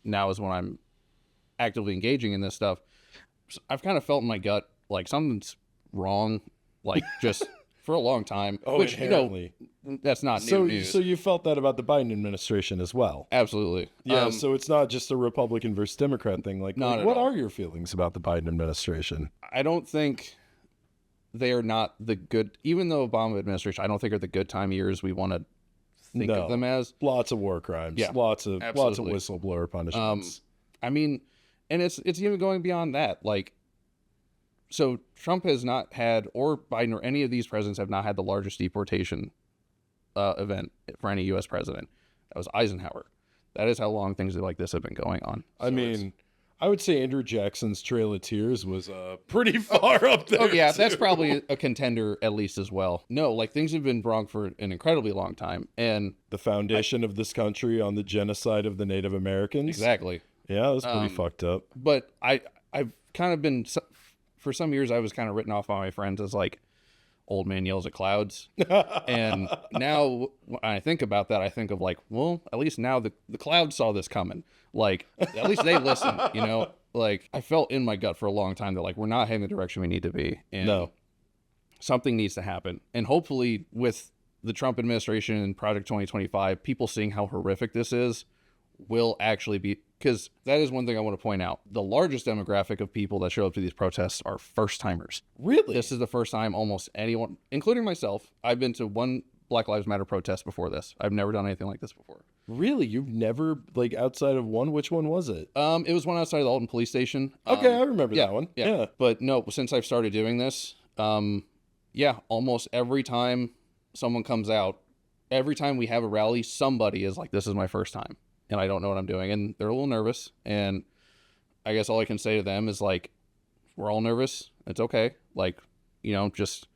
now is when I'm actively engaging in this stuff, I've kind of felt in my gut like something's wrong, like just for a long time. Oh, which, inherently. you know, that's not new news. So you felt that about the Biden administration as well? Absolutely. Yeah, so it's not just a Republican versus Democrat thing. Like, Not at what all. are your feelings about the Biden administration? I don't think they are not the good, even though Obama administration, I don't think are the good time years we want to think of them as. Lots of war crimes. Yeah, Lots of absolutely. whistleblower punishments. I mean, and it's even going beyond that. Like, so Trump has not had, or Biden or any of these presidents have not had the largest deportation event for any U.S. president. That was Eisenhower. That is how long things like this have been going on. I mean, I would say Andrew Jackson's Trail of Tears was pretty far up there. Oh yeah, that's too. probably a contender at least as well. No, like things have been wrong for an incredibly long time, and The foundation of this country on the genocide of the Native Americans. exactly. Yeah, that's pretty fucked up. But I've kind of been, for some years I was kind of written off by my friends as like old man yells at clouds, and now when I think about that, I think of like, well, at least now the clouds saw this coming. Like at least they listened, you know. Like I felt in my gut for a long time that like we're not heading the direction we need to be, and No. something needs to happen. And hopefully with the Trump administration and Project 2025, people seeing how horrific this is will actually be, because that is one thing I want to point out. The largest demographic of people that show up to these protests are first timers. Really? This is the first time almost anyone, including myself, I've been to one Black Lives Matter protest before this. I've never done anything like this before. Really? You've never, like, outside of one? Which one was it? It was one outside of the Alton police station. Okay, I remember that one. Yeah. Yeah. But no, since I've started doing this, almost every time someone comes out, every time we have a rally, somebody is like, this is my first time and I don't know what I'm doing. And they're a little nervous. And I guess all I can say to them is like, we're all nervous. It's okay. Like, you know, just,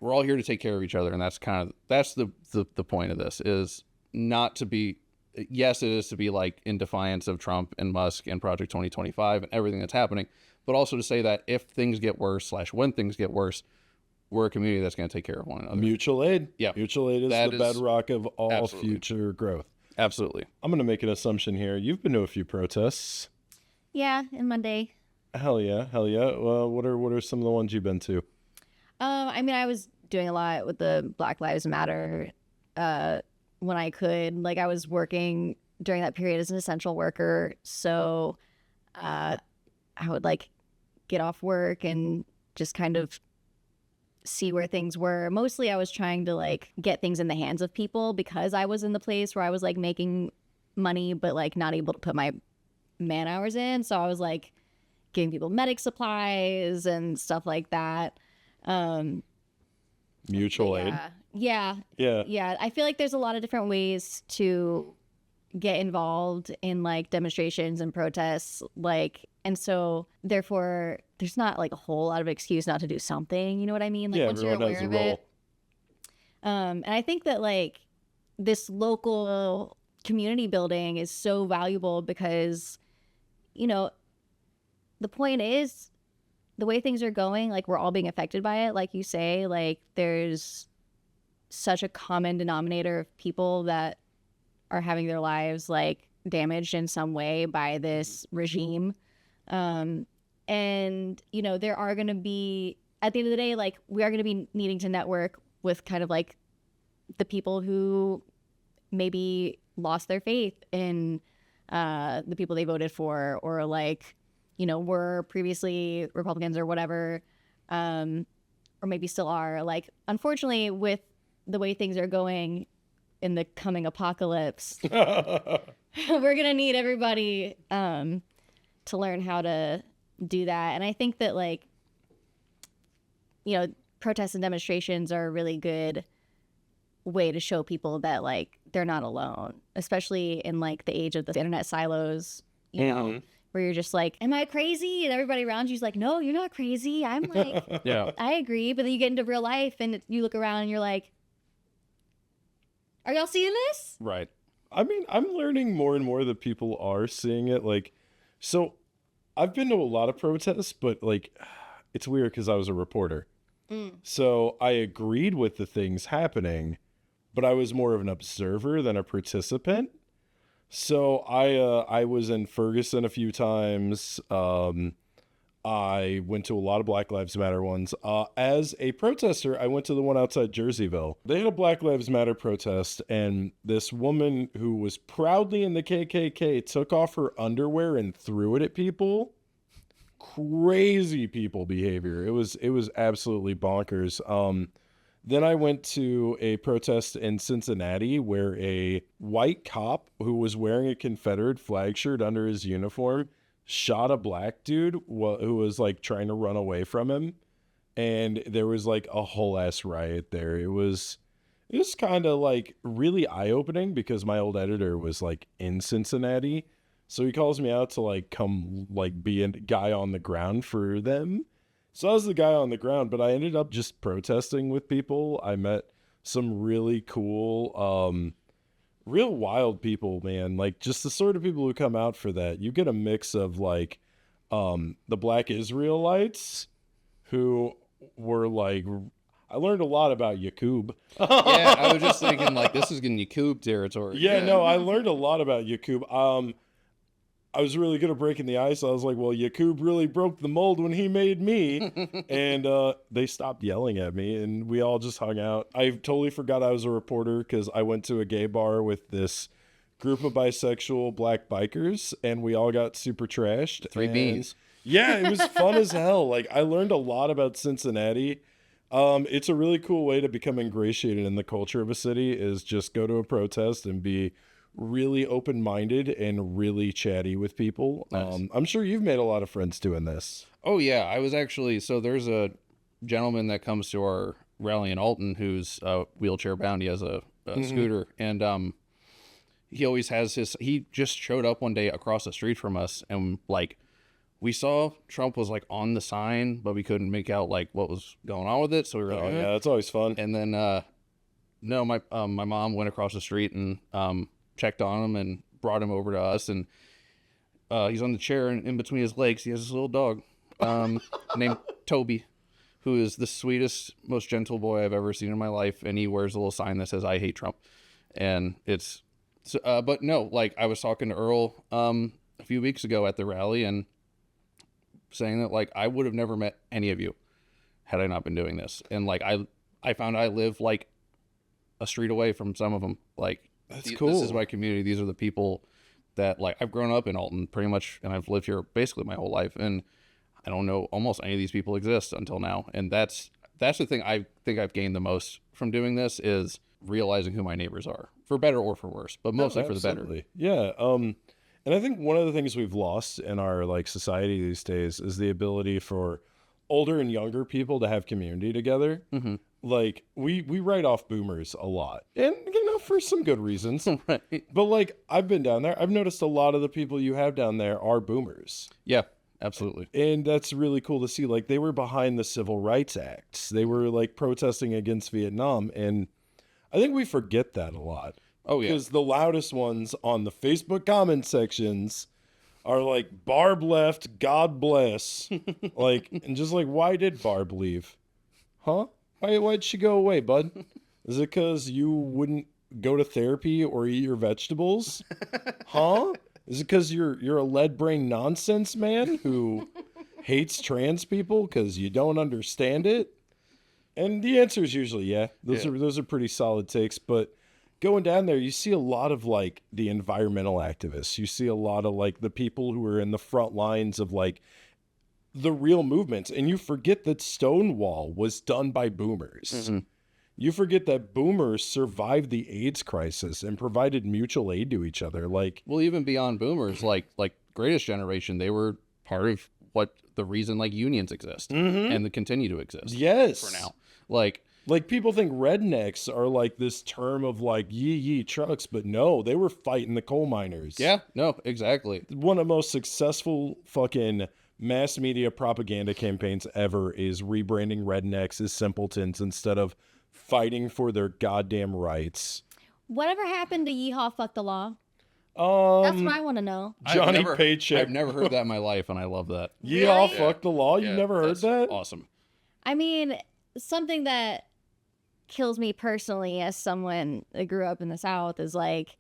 we're all here to take care of each other. And that's the point of this, is not to be, yes, it is to be like in defiance of Trump and Musk and Project 2025 and everything that's happening, but also to say that if things get worse / when things get worse, we're a community that's going to take care of one another. Mutual aid. Yeah. Mutual aid is That the is- bedrock of all absolutely. future growth. Absolutely. I'm going to make an assumption here. You've been to a few protests. Yeah, in Monday. Hell yeah. Hell yeah. What are some of the ones you've been to? I mean, I was doing a lot with the Black Lives Matter when I could. Like, I was working during that period as an essential worker, so I would like get off work and just kind of see where things were. Mostly I was trying to like get things in the hands of people because I was in the place where I was like making money but like not able to put my man hours in. So I was like giving people medic supplies and stuff like that. Mutual aid. Yeah. I feel like there's a lot of different ways to get involved in like demonstrations and protests, like, and so therefore there's not like a whole lot of excuse not to do something, you know what I mean? Like, Yeah, once you're everyone aware has a of role. it. And I think that like this local community building is so valuable because, you know, the point is the way things are going, like we're all being affected by it. Like you say, like there's such a common denominator of people that are having their lives like damaged in some way by this regime. And, you know, there are going to be, at the end of the day, like we are going to be needing to network with kind of like the people who maybe lost their faith in the people they voted for, or like, you know, were previously Republicans or whatever, or maybe still are. Like, unfortunately, with the way things are going in the coming apocalypse, we're gonna need everybody to learn how to do that. And I think that, like, you know, protests and demonstrations are a really good way to show people that like they're not alone, especially in like the age of the internet silos, you know, where you're just like, am I crazy? And everybody around you's like, no, you're not crazy. I'm like, Yeah. I agree. But then you get into real life and you look around and you're like, are y'all seeing this? Right. I mean, I'm learning more and more that people are seeing it. Like, so I've been to a lot of protests, but like, it's weird because I was a reporter. So I agreed with the things happening, but I was more of an observer than a participant. So I was in Ferguson a few times. I went to a lot of Black Lives Matter ones. As a protester, I went to the one outside Jerseyville. They had a Black Lives Matter protest, and this woman who was proudly in the KKK took off her underwear and threw it at people. Crazy people behavior. It was absolutely bonkers. Then I went to a protest in Cincinnati where a white cop who was wearing a Confederate flag shirt under his uniform shot a black dude who was like trying to run away from him. And there was like a whole ass riot there. It was It was kind of like really eye-opening because my old editor was like in Cincinnati. So he calls me out to like come like be a guy on the ground for them. So I was the guy on the ground, but I ended up just protesting with people. I met some really cool, real wild people, man. Like just the sort of people who come out for that. You get a mix of like the Black Israelites who were like, I learned a lot about Yakub. Yeah, I was just thinking like this is getting Yakub territory. Yeah, no, I learned a lot about Yakub. I was really good at breaking the ice. I was like, well, Yakub really broke the mold when he made me. And they stopped yelling at me, and we all just hung out. I totally forgot I was a reporter because I went to a gay bar with this group of bisexual black bikers, and we all got super trashed. Three beans. Yeah, it was fun as hell. Like, I learned a lot about Cincinnati. It's a really cool way to become ingratiated in the culture of a city is just go to a protest and be really open-minded and really chatty with people. Nice. I'm sure you've made a lot of friends doing this. Oh yeah, I was actually, so there's a gentleman that comes to our rally in Alton who's wheelchair bound. He has a scooter, and he always has he just showed up one day across the street from us, and like we saw Trump was like on the sign, but we couldn't make out like what was going on with it. So we were like, yeah, that's always fun. And then no, my mom went across the street and checked on him and brought him over to us, and he's on the chair, and in between his legs he has this little dog named Toby, who is the sweetest, most gentle boy I've ever seen in my life, and he wears a little sign that says I hate Trump. And it's but no, like I was talking to Earl a few weeks ago at the rally and saying that like I would have never met any of you had I not been doing this, and like I found I live like a street away from some of them. Like that's cool. This is my community. These are the people that like I've grown up in Alton pretty much, and I've lived here basically my whole life, and I don't know almost any of these people exist until now. And that's the thing I think I've gained the most from doing this is realizing who my neighbors are, for better or for worse, but mostly for the better. Yeah. And I think one of the things we've lost in our like society these days is the ability for older and younger people to have community together. Mm-hmm. Like we write off boomers a lot, and for some good reasons. Right. But like I've been down there, I've noticed a lot of the people you have down there are boomers. Yeah, absolutely. And that's really cool to see. Like they were behind the Civil Rights Acts. They were like protesting against Vietnam, and I think we forget that a lot. Oh yeah, because the loudest ones on the Facebook comment sections are like Barb left, God bless. Like, and just like, why did Barb leave? Huh? Why'd she go away, bud? Is it because you wouldn't go to therapy or eat your vegetables? Huh? Is it because you're a lead brain nonsense man who hates trans people because you don't understand it? And the answer is usually yeah. Those are pretty solid takes. But going down there, you see a lot of like the environmental activists. You see a lot of like the people who are in the front lines of like the real movements, and you forget that Stonewall was done by boomers. Mm-hmm. You forget that boomers survived the AIDS crisis and provided mutual aid to each other. Like, well, even beyond boomers, like Greatest Generation, they were part of the reason like unions exist and they continue to exist. Yes, for now. Like people think rednecks are like this term of like yee trucks, but no, they were fighting the coal miners. Yeah, no, exactly. One of the most successful fucking mass media propaganda campaigns ever is rebranding rednecks as simpletons instead of fighting for their goddamn rights. Whatever happened to yeehaw fuck the law? That's what I want to know. Johnny Paycheck. I've never heard that in my life, and I love that. Yeehaw fuck the law? You've never heard that? Awesome. I mean, something that kills me personally as someone that grew up in the South is like,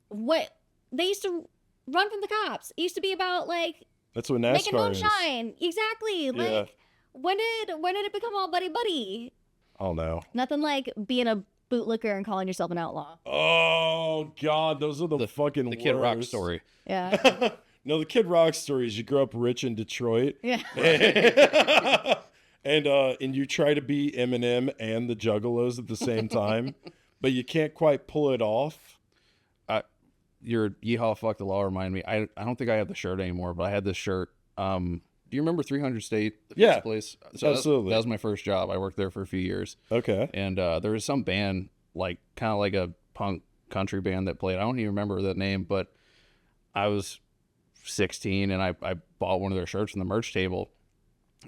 what they used to run from the cops. It used to be about like that's what NASCAR making is. moonshine. Exactly. Like when did it become all buddy? Oh no. Nothing like being a bootlicker and calling yourself an outlaw. Oh God, those are the fucking Kid Rock worst. story. Yeah. No, the Kid Rock story is you grew up rich in Detroit. Yeah. And you try to be Eminem and the Juggalos at the same time, but you can't quite pull it off. Your yeehaw fuck the law remind me. I don't think I have the shirt anymore, but I had this shirt Do you remember 300 State? The Yeah, pizza place. So absolutely. That was my first job. I worked there for a few years. Okay. And there was some band, like kind of like a punk country band that played. I don't even remember the name, but I was 16 and I bought one of their shirts from the merch table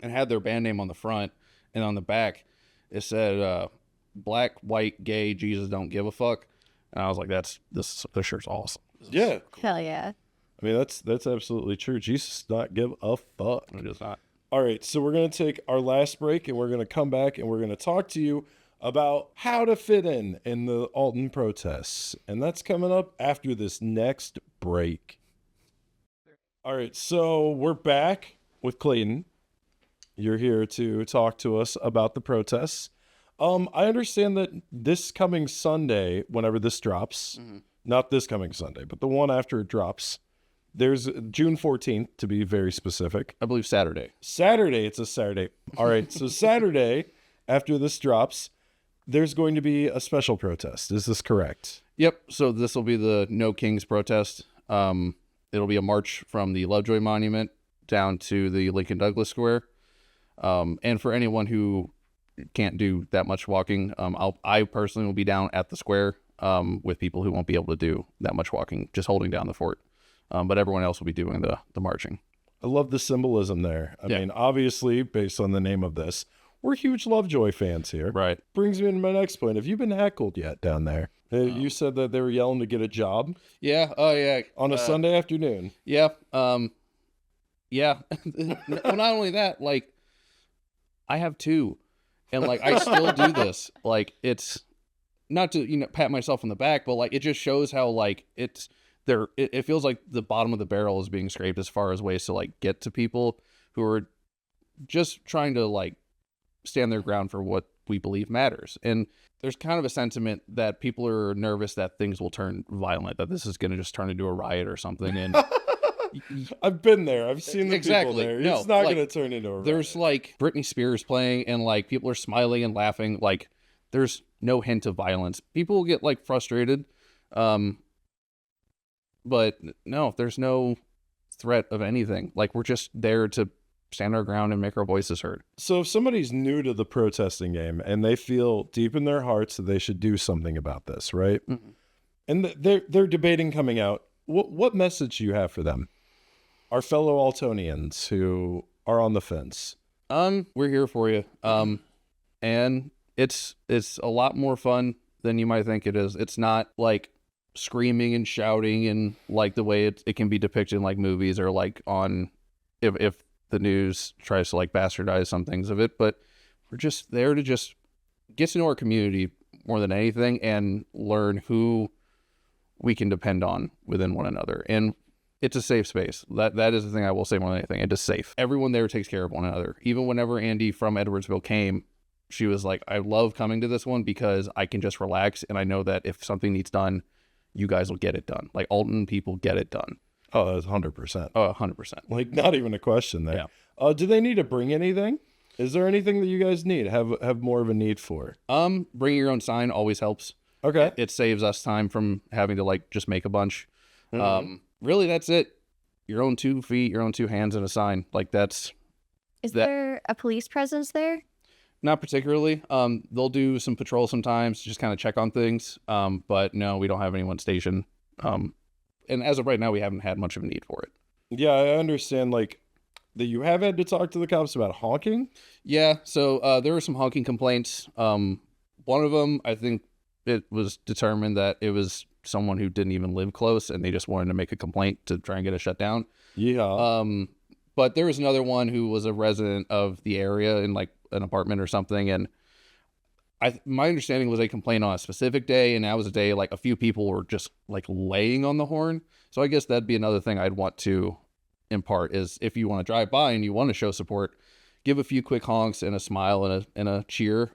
and had their band name on the front, and on the back it said black, white, gay, Jesus don't give a fuck. And I was like, this shirt's awesome. Yeah. Hell yeah. I mean, that's absolutely true. Jesus does not give a fuck. It is not. All right, so we're going to take our last break, and we're going to come back, and we're going to talk to you about how to fit in the Alton protests. And that's coming up after this next break. All right, so we're back with Clayton. You're here to talk to us about the protests. I understand that this coming Sunday, whenever this drops, not this coming Sunday, but the one after it drops, there's June 14th, to be very specific. I believe Saturday. Saturday, it's a Saturday. All right, so Saturday, after this drops, there's going to be a special protest. Is this correct? Yep. So this will be the No Kings protest. It'll be a march from the Lovejoy Monument down to the Lincoln Douglas Square. And for anyone who can't do that much walking, I personally will be down at the square with people who won't be able to do that much walking, just holding down the fort. But everyone else will be doing the marching. I love the symbolism there. I mean, obviously, based on the name of this, we're huge Lovejoy fans here. Right. Brings me to my next point. Have you been heckled yet down there? You said that they were yelling to get a job. Yeah. Oh, yeah. On a Sunday afternoon. Yeah. Yeah. Well, not only that, like, I have two, and like I still do this. Like, it's not to pat myself on the back, but like it just shows how like it's there. It feels like the bottom of the barrel is being scraped as far as ways to like get to people who are just trying to like stand their ground for what we believe matters. And there's kind of a sentiment that people are nervous that things will turn violent, that this is going to just turn into a riot or something. And I've been there. I've seen the people there. No, it's not like, going to turn into a riot. There's like Britney Spears playing and like people are smiling and laughing. Like there's no hint of violence. People will get like frustrated. But no, there's no threat of anything. Like we're just there to stand our ground and make our voices heard. So if somebody's new to the protesting game and they feel deep in their hearts that they should do something about this, right? Mm-hmm. And they're debating coming out. What message do you have for them? Our fellow Altonians who are on the fence. We're here for you. And it's a lot more fun than you might think it is. It's not like screaming and shouting and like the way it can be depicted in like movies or like on if the news tries to like bastardize some things of it, but we're just there to just get to know our community more than anything and learn who we can depend on within one another. And it's a safe space. That is the thing I will say more than anything. It is safe. Everyone there takes care of one another. Even whenever Andy from Edwardsville came, she was like, I love coming to this one because I can just relax and I know that if something needs done, you guys will get it done. Like Alton people get it done. Oh, that's 100%. Oh, 100%. Like not even a question there. Yeah. Do they need to bring anything? Is there anything that you guys need, have more of a need for? Bringing your own sign always helps. Okay. It saves us time from having to like just make a bunch. Mm-hmm. Really, that's it. Your own 2 feet, your own 2 hands, and a sign. Like that's. Is there a police presence there? Not particularly. They'll do some patrol sometimes, just kind of check on things. But no, we don't have anyone stationed. And as of right now, we haven't had much of a need for it. Yeah, I understand. Like that, you have had to talk to the cops about honking. Yeah. So there were some honking complaints. One of them, I think, it was determined that it was someone who didn't even live close, and they just wanted to make a complaint to try and get it shut down. Yeah. But there was another one who was a resident of the area in like an apartment or something, and my understanding was they complained on a specific day, and that was a day like a few people were just like laying on the horn. So I guess that'd be another thing I'd want to impart is if you want to drive by and you want to show support, give a few quick honks and a smile and a cheer.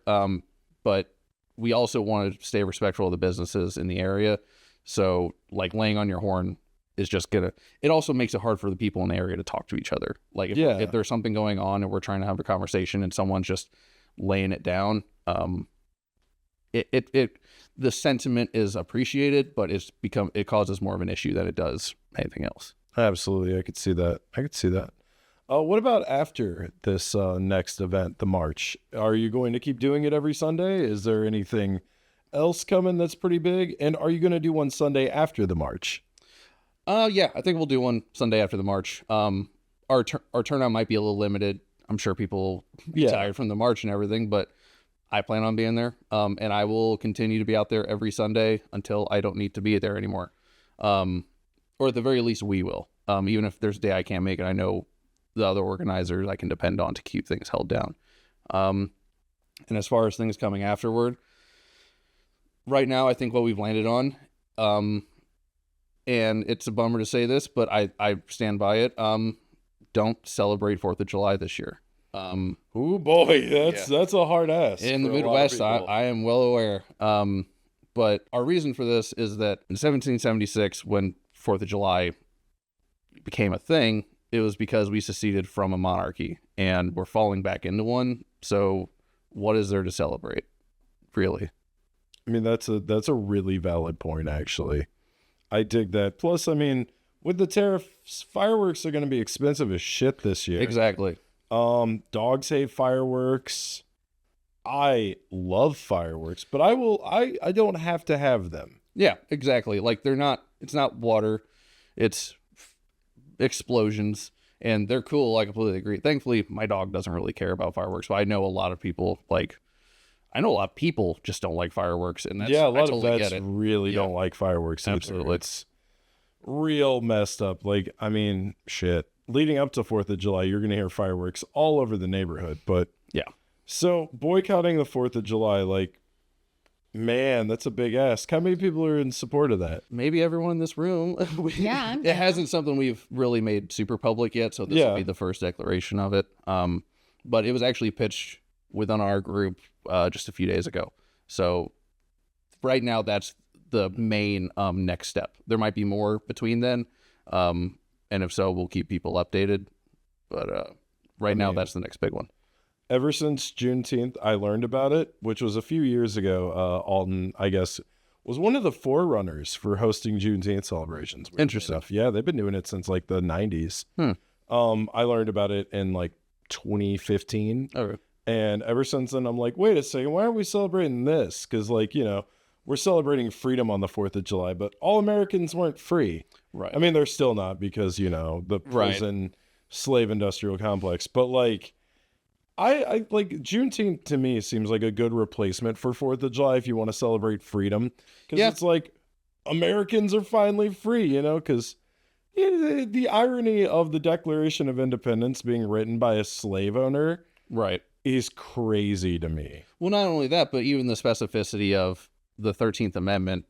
But we also want to stay respectful of the businesses in the area. So like laying on your horn is just it also makes it hard for the people in the area to talk to each other. Like if there's something going on and we're trying to have a conversation and someone's just laying it down, the sentiment is appreciated, but it causes more of an issue than it does anything else. Absolutely. I could see that. What about after this next event, the march? Are you going to keep doing it every Sunday? Is there anything else coming that's pretty big? And are you going to do one Sunday after the march? Yeah, I think we'll do one Sunday after the march. Our turnout might be a little limited. I'm sure people will be tired from the march and everything, but I plan on being there. And I will continue to be out there every Sunday until I don't need to be there anymore. Or at the very least, we will. Even if there's a day I can't make it, I know the other organizers I can depend on to keep things held down. And as far as things coming afterward, right now, I think what we've landed on, and it's a bummer to say this, but I stand by it. Don't celebrate 4th of July this year. Oh boy, that's a hard ask. In the Midwest, I am well aware. But our reason for this is that in 1776, when 4th of July became a thing, it was because we seceded from a monarchy and we're falling back into one. So what is there to celebrate, really? I mean, that's a really valid point, actually. I dig that. Plus, I mean, with the tariffs, fireworks are going to be expensive as shit this year. Exactly. Dogs hate fireworks. I love fireworks, but I don't have to have them. Yeah, exactly. Like it's not water, it's explosions, and they're cool. I completely agree. Thankfully, my dog doesn't really care about fireworks, but I know a lot of people just don't like fireworks, and that's, a lot of vets really don't like fireworks either. Absolutely. It's real messed up. Like, I mean, shit. Leading up to 4th of July, you're going to hear fireworks all over the neighborhood, but yeah. So boycotting the 4th of July, like, man, that's a big ask. How many people are in support of that? Maybe everyone in this room. Yeah. It hasn't something we've really made super public yet, so this will be the first declaration of it. But it was actually pitched within our group just a few days ago. So right now, that's the main next step. There might be more between then, and if so, we'll keep people updated. But right now, that's the next big one. Ever since Juneteenth, I learned about it, which was a few years ago. Alton, I guess, was one of the forerunners for hosting Juneteenth celebrations. Interesting. Yeah, they've been doing it since like the 90s. I learned about it in like 2015. Okay. And ever since then, I'm like, wait a second, why aren't we celebrating this? Because, like, you know, we're celebrating freedom on the 4th of July, but all Americans weren't free. Right. I mean, they're still not because, you know, the prison slave industrial complex. But, like, I like Juneteenth to me seems like a good replacement for 4th of July if you want to celebrate freedom. Because it's like Americans are finally free, you know, because the irony of the Declaration of Independence being written by a slave owner is crazy to me. Well, not only that, but even the specificity of the 13th Amendment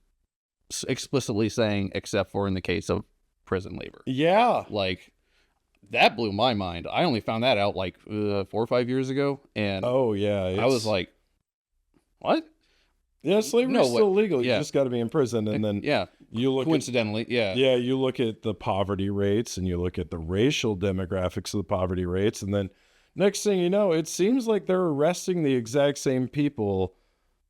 explicitly saying, except for in the case of prison labor. Yeah. Like, that blew my mind. I only found that out like 4 or 5 years ago. And I was like, what? Yeah, slavery is still legal. You just got to be in prison. And then you look coincidentally, you look at the poverty rates and you look at the racial demographics of the poverty rates. And then next thing you know, it seems like they're arresting the exact same people,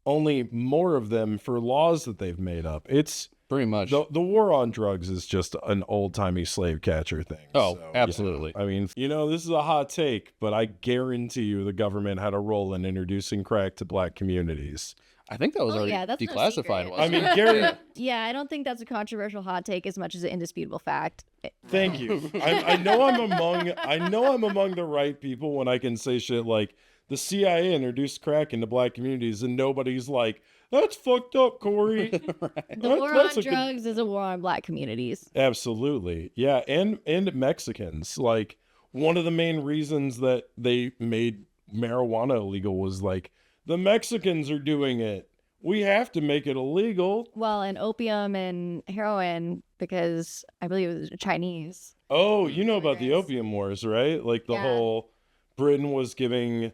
only more of them for laws that they've made up. It's pretty much the war on drugs is just an old-timey slave catcher thing. Oh, so, absolutely. Yeah. I mean, you know, this is a hot take, but I guarantee you the government had a role in introducing crack to black communities. I think that was already declassified. No I mean, Gary. Yeah, I don't think that's a controversial hot take as much as an indisputable fact. Thank you. I know I'm among the right people when I can say shit like the CIA introduced crack into black communities, and nobody's like, "That's fucked up, Corey." The war on drugs is a war on black communities. Absolutely, yeah, and Mexicans. Like, one of the main reasons that they made marijuana illegal was like, the Mexicans are doing it. We have to make it illegal. Well, and opium and heroin, because I believe it was Chinese. Oh, you know about the opium wars, right? Like the whole Britain was giving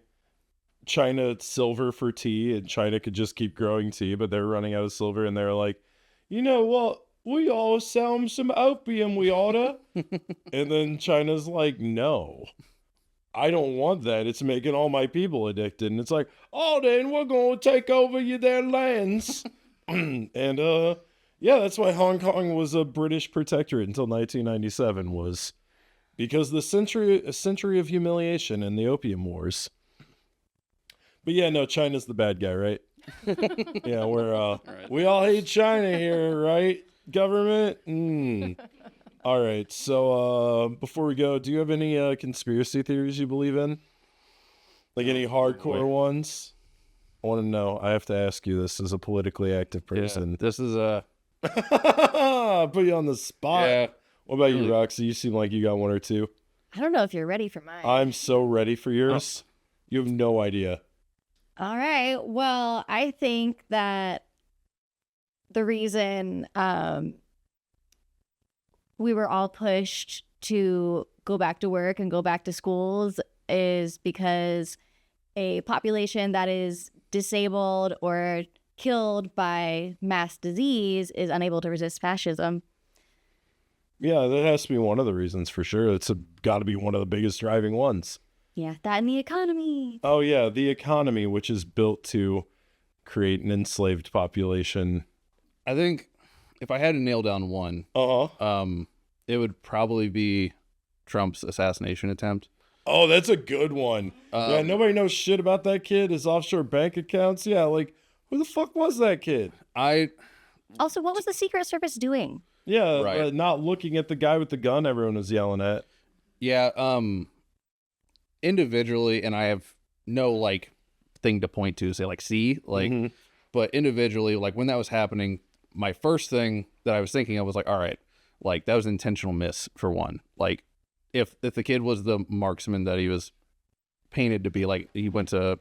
China silver for tea, and China could just keep growing tea, but they're running out of silver, and they're like, you know what? We all sell them some opium, we oughta. And then China's like, no. I don't want that. It's making all my people addicted. And it's like, oh, then we're going to take over their lands. And, that's why Hong Kong was a British protectorate until 1997, was because a century of humiliation and the Opium Wars. But yeah, no, China's the bad guy, right? Yeah, we all hate China here, right? Government. All right. So before we go, do you have any conspiracy theories you believe in? Like any hardcore ones? I want to know. I have to ask you this as a politically active person. Yeah, this is a put you on the spot. Yeah. What about you, Roxy? You seem like you got one or two. I don't know if you're ready for mine. I'm so ready for yours. You have no idea. All right. Well, I think that the reason we were all pushed to go back to work and go back to schools is because a population that is disabled or killed by mass disease is unable to resist fascism. Yeah, that has to be one of the reasons for sure. It's got to be one of the biggest driving ones. Yeah, that and the economy. Oh, yeah, the economy, which is built to create an enslaved population. I think if I had to nail down one, it would probably be Trump's assassination attempt. Oh, that's a good one. Yeah, nobody knows shit about that kid, his offshore bank accounts. Yeah, like, who the fuck was that kid? Also, what was the Secret Service doing? Yeah, Right. Not looking at the guy with the gun everyone was yelling at. Yeah, individually, and I have no like thing to point to say like see like, but individually, like when that was happening, my first thing that I was thinking of was like, all right, like that was an intentional miss for one. Like if the kid was the marksman that he was painted to be, like he went to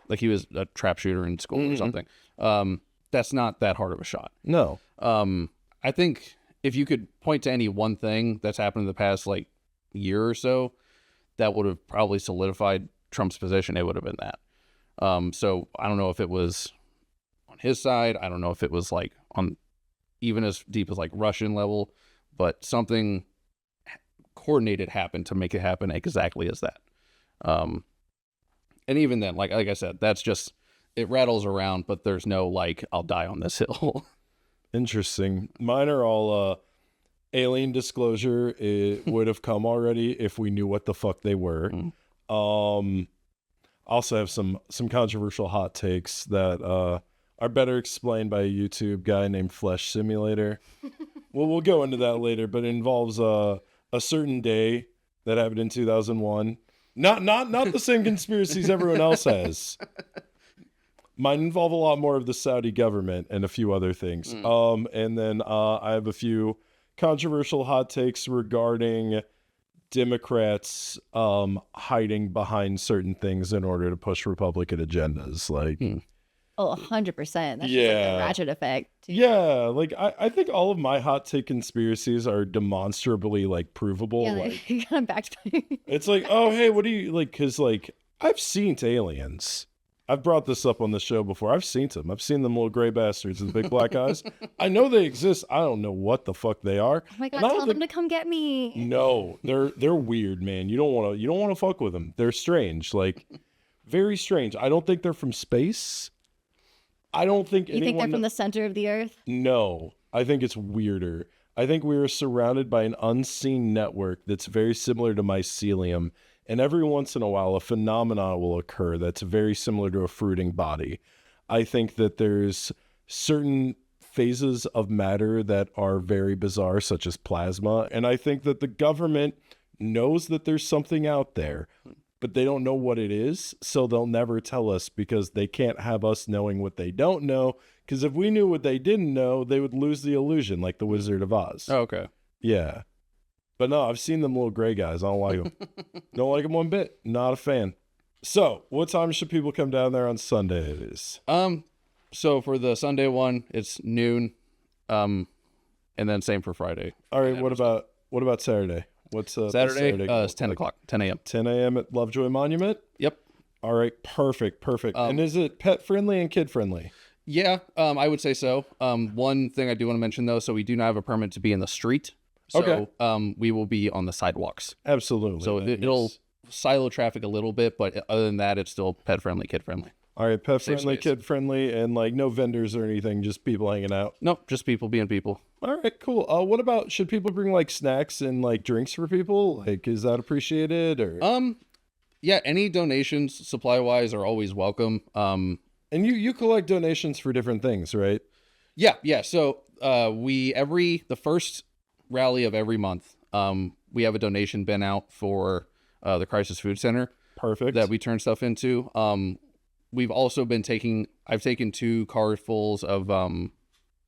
like he was a trap shooter in school or something, that's not that hard of a shot. No. I think if you could point to any one thing that's happened in the past like year or so that would have probably solidified Trump's position, it would have been that. So I don't know if it was on his side. I don't know if it was like on even as deep as like Russian level, but something coordinated happened to make it happen exactly as that. And even then, like I said, that's just, it rattles around, but there's no like, I'll die on this hill. Interesting. Mine are all alien disclosure. It would have come already if we knew what the fuck they were. Also have some controversial hot takes that are better explained by a YouTube guy named Flesh Simulator. We'll go into that later, but it involves a certain day that happened in 2001. Not the same conspiracies everyone else has. Mine involve a lot more of the Saudi government and a few other things. And then I have a few controversial hot takes regarding Democrats hiding behind certain things in order to push Republican agendas. Like, Oh, 100%. That's just like Yeah. the ratchet effect. yeah, like I think all of my hot take conspiracies are demonstrably like provable. Yeah, Like, they kind of backed by. it's like, oh, hey, what do you like? Because like I've seen aliens. I've brought this up on the show before. I've seen them. I've seen them little gray bastards with big black eyes. I know they exist. I don't know what the fuck they are. Oh my God, And I don't tell them to come get me. No, they're weird, man. You don't want to fuck with them. They're strange, like very strange. I don't think they're from space. I don't think You think they're anyone. from the center of the earth? No, I think it's weirder. I think we are surrounded by an unseen network that's very similar to mycelium, and every once in a while a phenomenon will occur that's very similar to a fruiting body. I think that there's certain phases of matter that are very bizarre, such as plasma, and I think that the government knows that there's something out there, but they don't know what it is, so they'll never tell us because they can't have us knowing what they don't know, because if we knew what they didn't know, they would lose the illusion, like the Wizard of Oz. Oh, okay. Yeah. But no, I've seen them little gray guys. I don't like them. Don't like them one bit. Not a fan. So, what time should people come down there on Sundays? So for the Sunday one, it's noon. And then same for Friday. All right, what about Saturday? What's Saturday? go It's 10 like? o'clock, 10 a.m. 10 a.m. at Lovejoy Monument? Yep. All right, perfect. And is it pet friendly and kid friendly? Yeah, I would say so. One thing I do want to mention though, so we do not have a permit to be in the street. So, Okay. We will be on the sidewalks. Absolutely. So it'll silo traffic a little bit, but other than that, it's still pet friendly, kid friendly. All right, pet Safe friendly, space. kid friendly, and like no vendors or anything, just people hanging out. Nope, just people being people. All right, cool. What about, should people bring like snacks and like drinks for people? Like, is that appreciated or? Yeah, any donations supply wise are always welcome. And you collect donations for different things, right? Yeah. So the first rally of every month, we have a donation bin out for the Crisis Food Center. Perfect. That we turn stuff into. We've also been I've taken 2 carfuls of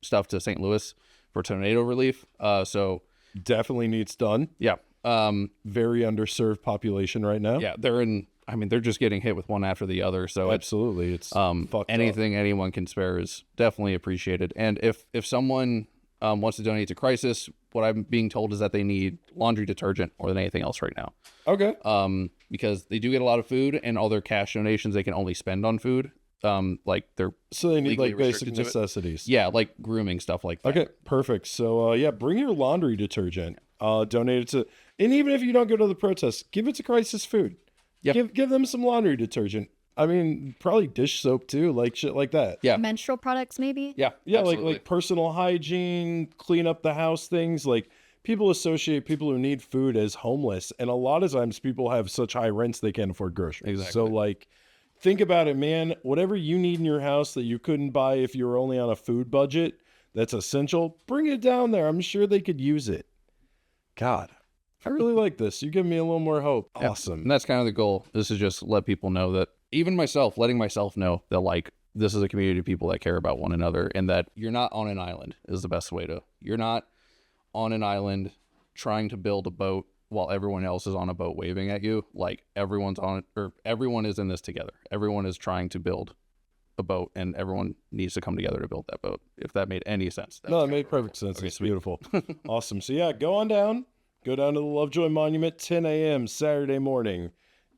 stuff to St. Louis for tornado relief. So definitely needs done. Yeah. Very underserved population right now. Yeah, they're just getting hit with one after the other. So absolutely, it's anything anyone can spare is definitely appreciated. And if someone wants to donate to Crisis, what I'm being told is that they need laundry detergent more than anything else right now. Okay. Because they do get a lot of food, and all their cash donations they can only spend on food. Like they're so they need like basic restricted to it. necessities. Yeah, like grooming stuff like that. Okay, perfect. So yeah, bring your laundry detergent. Donate it to, and even if you don't go to the protest, give it to Crisis Food. Yeah. Give them some laundry detergent. I mean, probably dish soap too, like shit like that. Yeah. Menstrual products, maybe? Yeah. Yeah, absolutely. like personal hygiene, clean up the house things. Like people associate people who need food as homeless, and a lot of times people have such high rents they can't afford groceries. Exactly. So like, think about it, man. Whatever you need in your house that you couldn't buy if you were only on a food budget, that's essential. Bring it down there. I'm sure they could use it. God, I really like this. You give me a little more hope. Yeah. Awesome. And that's kind of the goal. This is just let people know that, even myself, letting myself know that like this is a community of people that care about one another, and that you're not on an island is the best way to. You're not on an island trying to build a boat while everyone else is on a boat waving at you. Like everyone's on it, or everyone is in this together. Everyone is trying to build a boat, and everyone needs to come together to build that boat. If that made any sense. No, it made perfect sense. Okay, It's sweet. beautiful. Awesome. So yeah, go on down. Go down to the Lovejoy Monument, 10 a.m. Saturday morning,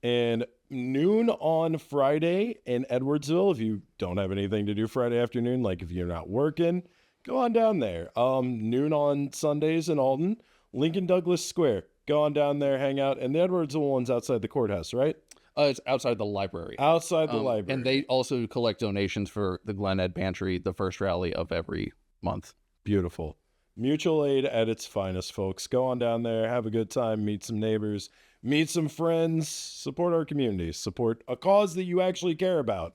and noon on Friday in Edwardsville. If you don't have anything to do Friday afternoon, like if you're not working, go on down there. Noon on Sundays in Alton, Lincoln Douglas Square. Go on down there, hang out. And the Edwardsville one's outside the courthouse, right? It's outside the library. Outside the library. And they also collect donations for the Glen Ed Pantry, the first rally of every month. Beautiful. Mutual aid at its finest, folks. Go on down there, have a good time, meet some neighbors, meet some friends, support our community, support a cause that you actually care about.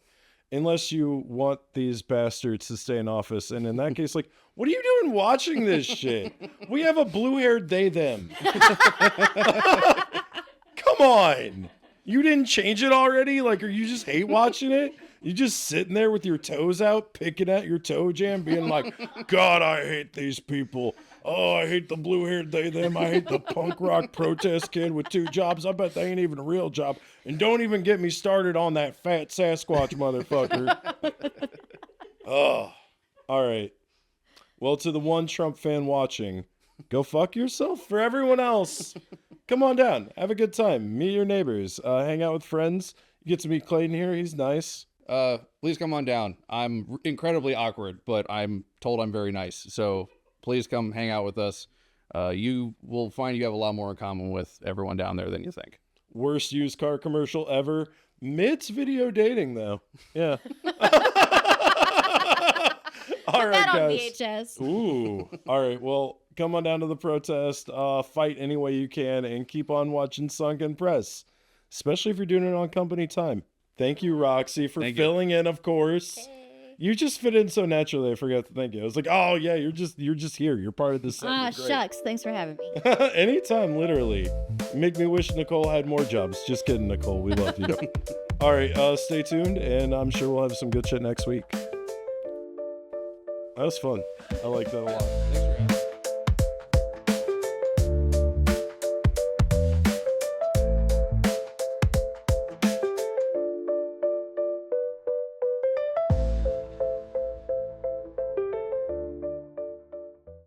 Unless you want these bastards to stay in office. And in that case, like, what are you doing watching this shit? We have a blue-haired they, them. Come on. You didn't change it already? Like, are you just hate watching it? You just sitting there with your toes out, picking at your toe jam, being like, God, I hate these people. Oh, I hate the blue-haired they, them. I hate the punk rock protest kid with 2 jobs. I bet they ain't even a real job. And don't even get me started on that fat Sasquatch motherfucker. Oh, all right. Well, to the one Trump fan watching, go fuck yourself. For everyone else, come on down. Have a good time. Meet your neighbors. Hang out with friends. You get to meet Clayton here. He's nice. Please come on down. I'm incredibly awkward, but I'm told I'm very nice. So please come hang out with us. You will find you have a lot more in common with everyone down there than you think. Worst used car commercial ever. Mit's video dating, though. Yeah. All right, that on guys. VHS. Ooh. All right. Well, come on down to the protest. Fight any way you can, and keep on watching Sunken Press, especially if you're doing it on company time. Thank you, Roxy, for filling in, of course. Hey. You just fit in so naturally, I forgot to thank you. I was like, oh, yeah, you're just here. You're part of this segment. Shucks. Thanks for having me. Anytime, literally. Make me wish Nicole had more jobs. Just kidding, Nicole. We love you. All right, stay tuned, and I'm sure we'll have some good shit next week. That was fun. I like that a lot. Thanks for having me.